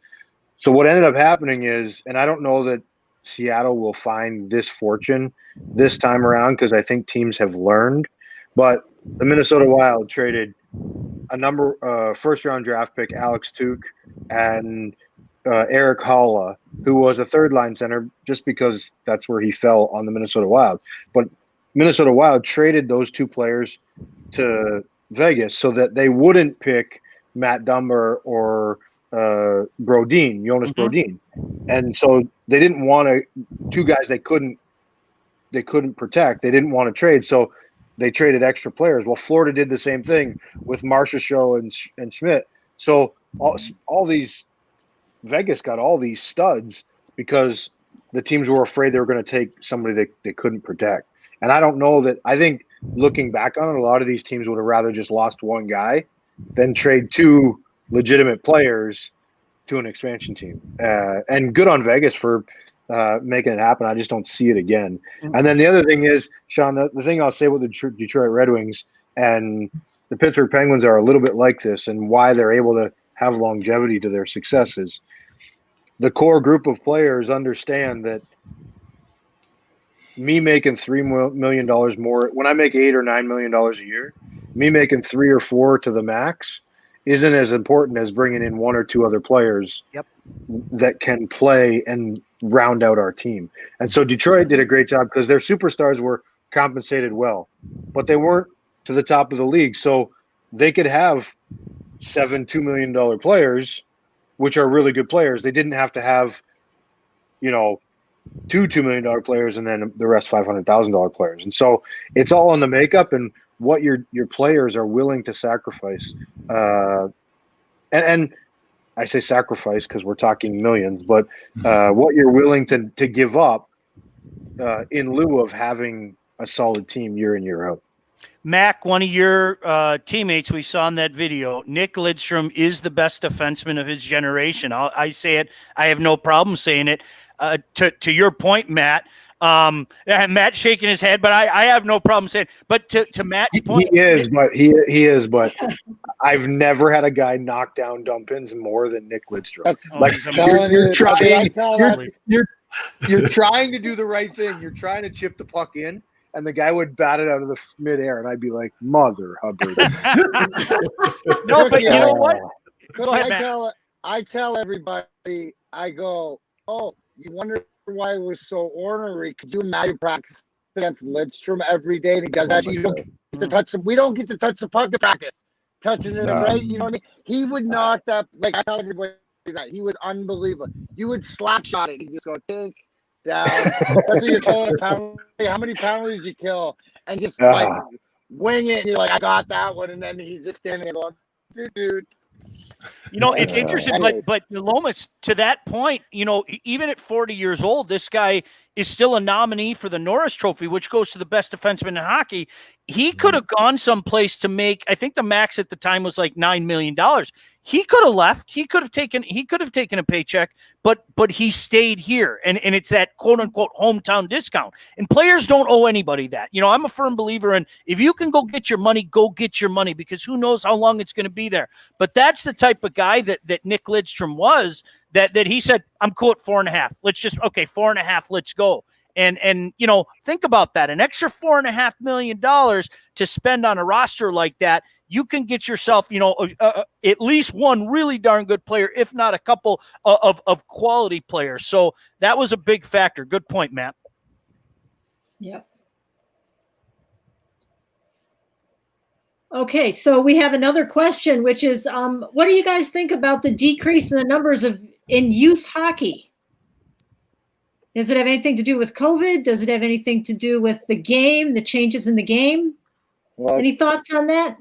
So what ended up happening is, and I don't know that Seattle will find this fortune this time around, because I think teams have learned, but the Minnesota Wild traded a first-round draft pick, Alex Cooke, and Eric Haula, who was a third-line center, just because that's where he fell on the Minnesota Wild. But Minnesota Wild traded those two players to Vegas so that they wouldn't pick Matt Dumba or Brodin, Jonas Brodin. And so they didn't want two guys they couldn't protect. They didn't want to trade, so they traded extra players. Well, Florida did the same thing with Marchessault and Schmidt. So all these Vegas got all these studs because the teams were afraid they were going to take somebody they couldn't protect. And I don't know that – I think looking back on it, a lot of these teams would have rather just lost one guy than trade two legitimate players to an expansion team. And good on Vegas for making it happen. I just don't see it again. And then the other thing is, Sean, the thing I'll say with the Detroit Red Wings and the Pittsburgh Penguins are a little bit like this, and why they're able to have longevity to their successes. The core group of players understand that me making $3 million more, when I make $8 or $9 million a year, me making 3 or 4 to the max isn't as important as bringing in 1 or 2 other players that can play and round out our team. And so Detroit did a great job because their superstars were compensated well, but they weren't to the top of the league. So they could have 7 $2 million players, which are really good players. They didn't have to have, you know, 2 $2 million players and then the rest $500,000 players. And so it's all on the makeup and what your players are willing to sacrifice. And I say sacrifice because we're talking millions, but what you're willing to give up in lieu of having a solid team year in, year out. Mac, one of your teammates we saw in that video, Nick Lidstrom is the best defenseman of his generation. I say it. I have no problem saying it. To your point, Matt, Matt's shaking his head, but I have no problem saying it. But to Matt's point. He is, but I've never had a guy knock down dump ins more than Nick Lidstrom. You're trying to do the right thing. You're trying to chip the puck in. And the guy would bat it out of the midair, and I'd be like, "Mother Hubbard!" No, but you know what? Go ahead, I tell everybody, I go, "Oh, you wonder why we're so ornery? Could you imagine practice against Lidstrom every day? And he does that. You don't get to touch him. We don't get to touch the puck in practice. Touching it, right? You know what I mean? He would knock that. Like I tell everybody that he was unbelievable. You would slap shot it. You just go take down. Especially you're killing a penalty. How many penalties you kill and just like wing it? And you're like, I got that one, and then he's just standing there going, dude. You know, it's interesting, but Lomas, to that point, you know, even at 40 years old, this guy is still a nominee for the Norris Trophy, which goes to the best defenseman in hockey. He could have gone someplace to make, I think the max at the time was like $9 million. He could have left. He could have taken a paycheck, but he stayed here. And it's that quote unquote hometown discount. And players don't owe anybody that. You know, I'm a firm believer in if you can go get your money, because who knows how long it's going to be there. But that's the type of guy that Nick Lidstrom was, that he said, I'm cool at 4.5. Let's just, 4.5, let's go. And you know, think about that. An extra $4.5 million to spend on a roster like that, you can get yourself, you know, at least one really darn good player, if not a couple of quality players. So that was a big factor. Good point, Matt. Yep. Okay, so we have another question, which is, what do you guys think about the decrease in the numbers in youth hockey? Does it have anything to do with COVID? Does it have anything to do with the game, the changes in the game? Well, any thoughts on that?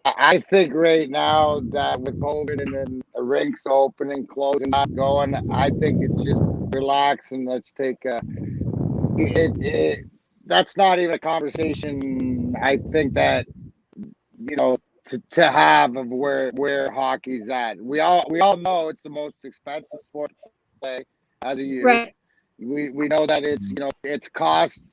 I think right now that with COVID and then the rinks opening, closing, not going, I think it's just relax and let's take that's not even a conversation. I think that, you know, to have of where hockey's at. We all know it's the most expensive sport to play as a youth. Right. We know that it's, you know, it's cost,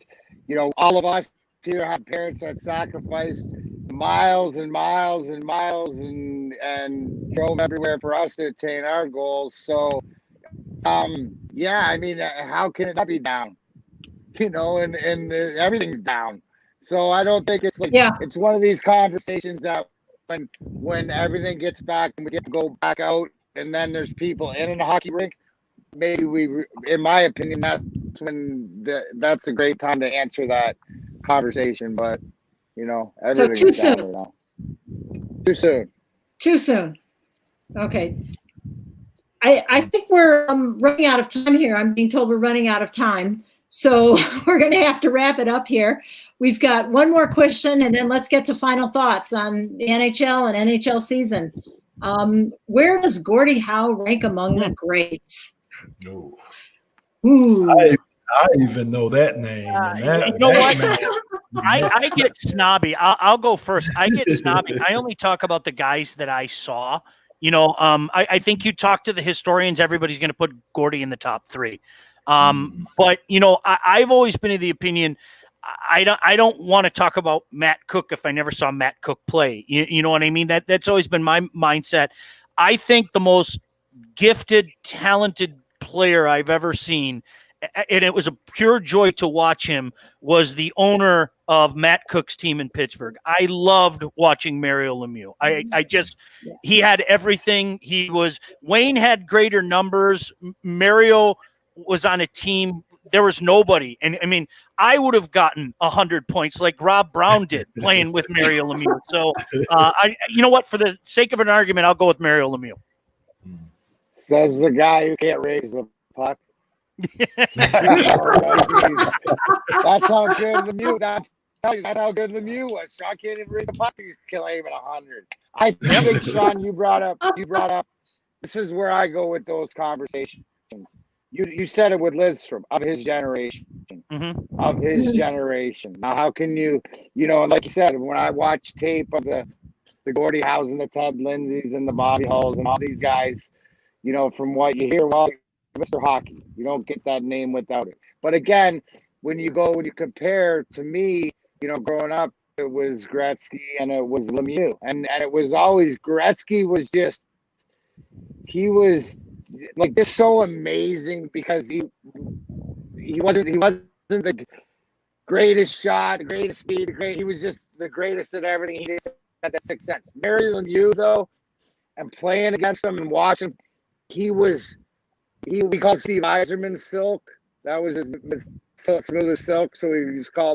you know, all of us here have parents that sacrificed miles and miles and miles and drove everywhere for us to attain our goals. So, yeah, I mean, how can it not be down? You know, and everything's down. So I don't think it's like, it's one of these conversations that when everything gets back and we get to go back out and then there's people in a hockey rink, maybe in my opinion, that's a great time to answer that conversation. But, you know, so too soon. Right too soon. Too soon. Okay. I think we're running out of time here. I'm being told we're running out of time. So we're going to have to wrap it up here. We've got one more question, and then let's get to final thoughts on the NHL and NHL season. Where does Gordie Howe rank among the greats? No. Ooh. I even know that name. You know what? I get snobby. I'll go first. I get snobby. I only talk about the guys that I saw. You know, I think you talk to the historians, everybody's going to put Gordie in the top 3. But, you know, I've always been of the opinion, I don't want to talk about Matt Cooke if I never saw Matt Cooke play. You know what I mean? That's always been my mindset. I think the most gifted, talented player I've ever seen, and it was a pure joy to watch him, was the owner of Matt Cooke's team in Pittsburgh. I loved watching Mario Lemieux. He had everything. Wayne had greater numbers. Mario was on a team there was nobody. And I mean, I would have gotten 100 points like Rob Brown did playing with Mario Lemieux. So, you know what? For the sake of an argument, I'll go with Mario Lemieux. Says the guy who can't raise the puck. That's how good Lemieux. That's how good Lemieux was. Sean can't even raise the puck. He's claiming 100. I think, Sean, you brought up. This is where I go with those conversations. You said it with Lidstrom, of his generation. Mm-hmm. Of his generation. Now, how can you know, like you said, when I watch tape of the Gordie Howes and the Ted Lindsays and the Bobby Hulls and all these guys, you know, from what you hear, well, Mr. Hockey, you don't get that name without it. But again, when you compare, to me, you know, growing up, it was Gretzky and it was Lemieux. And it was always, Gretzky was just, he was like just so amazing because he wasn't the greatest shot, the greatest speed, he was just the greatest at everything. He just had that sixth sense. Mario Lemieux, though, and playing against him and watching, we called Steve Yzerman Silk. That was his smooth as silk, so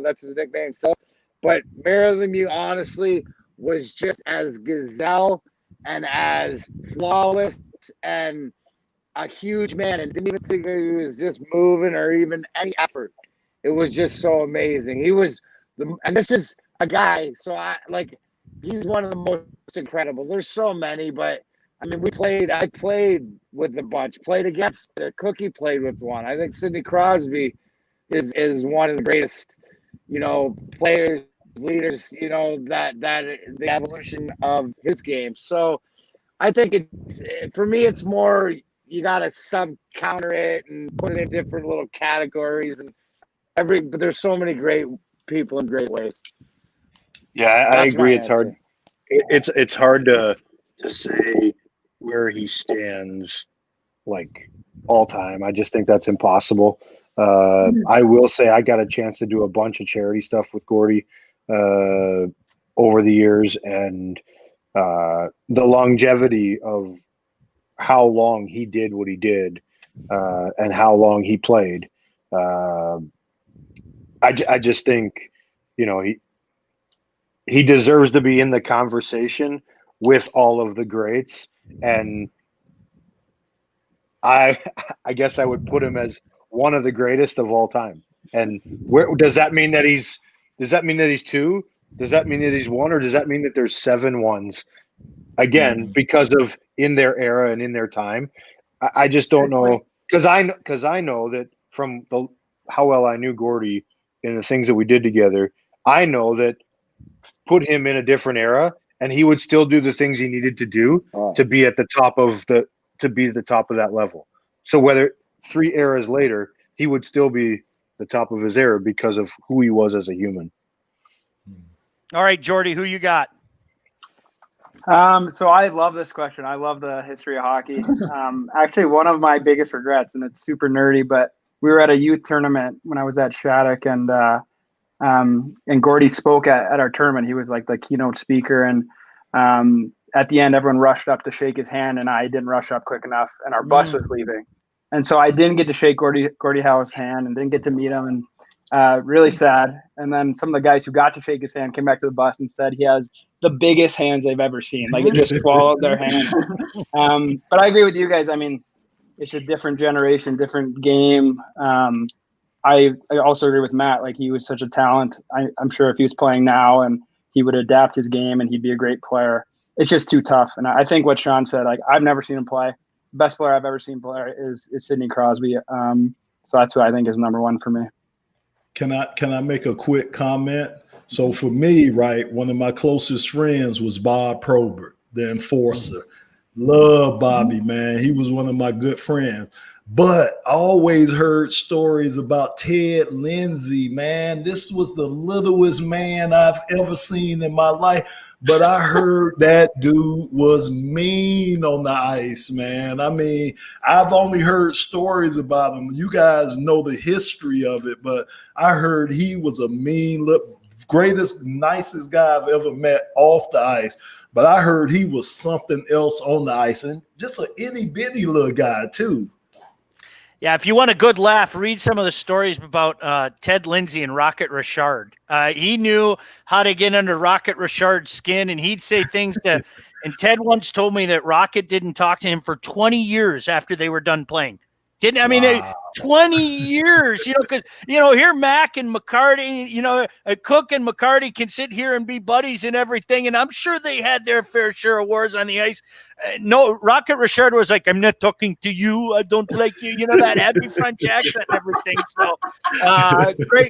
that's his nickname, Silk. But Mario Lemieux, honestly, was just as gazelle and as flawless and a huge man, and didn't even think he was just moving or even any effort. It was just so amazing. He was and this is a guy, so he's one of the most incredible. There's so many, but I mean, I played with a bunch, played against Cookie, played with one. I think Sidney Crosby is one of the greatest, you know, players, leaders, you know, that the evolution of his game. So I think for me, it's more, you got to counter it and put it in different little categories but there's so many great people in great ways. Yeah, I agree. It's hard. It's hard to say where he stands like all time. I just think that's impossible. I will say I got a chance to do a bunch of charity stuff with Gordie over the years, and the longevity of how long he did what he did and how long he played. I just think, you know, he deserves to be in the conversation with all of the greats, and I guess I would put him as one of the greatest of all time. And does that mean that he's two? Does that mean that he's one, or does that mean that there's 7 ones? Again, because of in their era and in their time, I just don't know, because I know that from how well I knew Gordie and the things that we did together, I know that put him in a different era and he would still do the things he needed to do to be at the top of that level. So whether 3 eras later, he would still be the top of his era because of who he was as a human. All right, Jordy, who you got? So I love this question. I love the history of hockey. Actually, one of my biggest regrets, and it's super nerdy, but we were at a youth tournament when I was at Shattuck, and Gordie spoke at our tournament. He was like the keynote speaker, and at the end, everyone rushed up to shake his hand, and I didn't rush up quick enough, and our bus was leaving. And so I didn't get to shake Gordie Howe's hand and didn't get to meet him, and really sad. And then some of the guys who got to shake his hand came back to the bus and said he has the biggest hands they've ever seen. Like, it just swallowed their hand. But I agree with you guys. I mean, it's a different generation, different game. I also agree with Matt. Like, he was such a talent. I'm sure if he was playing now and he would adapt his game and he'd be a great player. It's just too tough. And I think what Sean said, like, I've never seen him play. Best player I've ever seen play is Sidney Crosby. So that's who I think is number one for me. Can I make a quick comment? So for me, right, one of my closest friends was Bob Probert, the enforcer. Love Bobby, man. He was one of my good friends. But I always heard stories about Ted Lindsay, man. This was the littlest man I've ever seen in my life. But I heard that dude was mean on the ice, man. I mean, I've only heard stories about him. You guys know the history of it, but I heard he was a mean, greatest, nicest guy I've ever met off the ice. But I heard he was something else on the ice, and just an itty-bitty little guy, too. Yeah, if you want a good laugh, read some of the stories about Ted Lindsay and Rocket Richard. He knew how to get under Rocket Richard's skin, and he'd say things to – and Ted once told me that Rocket didn't talk to him for 20 years after they were done playing. 20 years, because, here Mac and McCarty, Cooke and McCarty can sit here and be buddies and everything, and I'm sure they had their fair share of wars on the ice. No, Rocket Richard was like, I'm not talking to you. I don't like you. That happy French accent and everything. So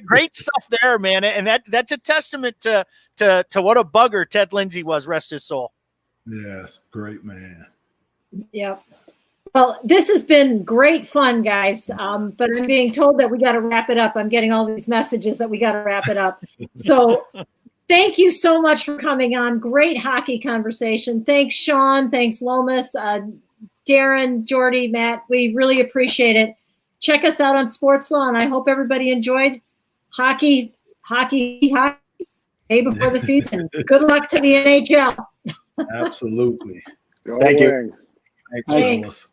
great stuff there, man. And that's a testament to what a bugger Ted Lindsay was, rest his soul. Yes, great man. Yep. Well, this has been great fun, guys. But I'm being told that we got to wrap it up. I'm getting all these messages that we got to wrap it up. So thank you so much for coming on. Great hockey conversation. Thanks, Sean. Thanks, Lomas, Darren, Jordy, Matt. We really appreciate it. Check us out on SportsSlaw, and I hope everybody enjoyed hockey day before the season. Good luck to the NHL. Absolutely. Thank you. Thanks.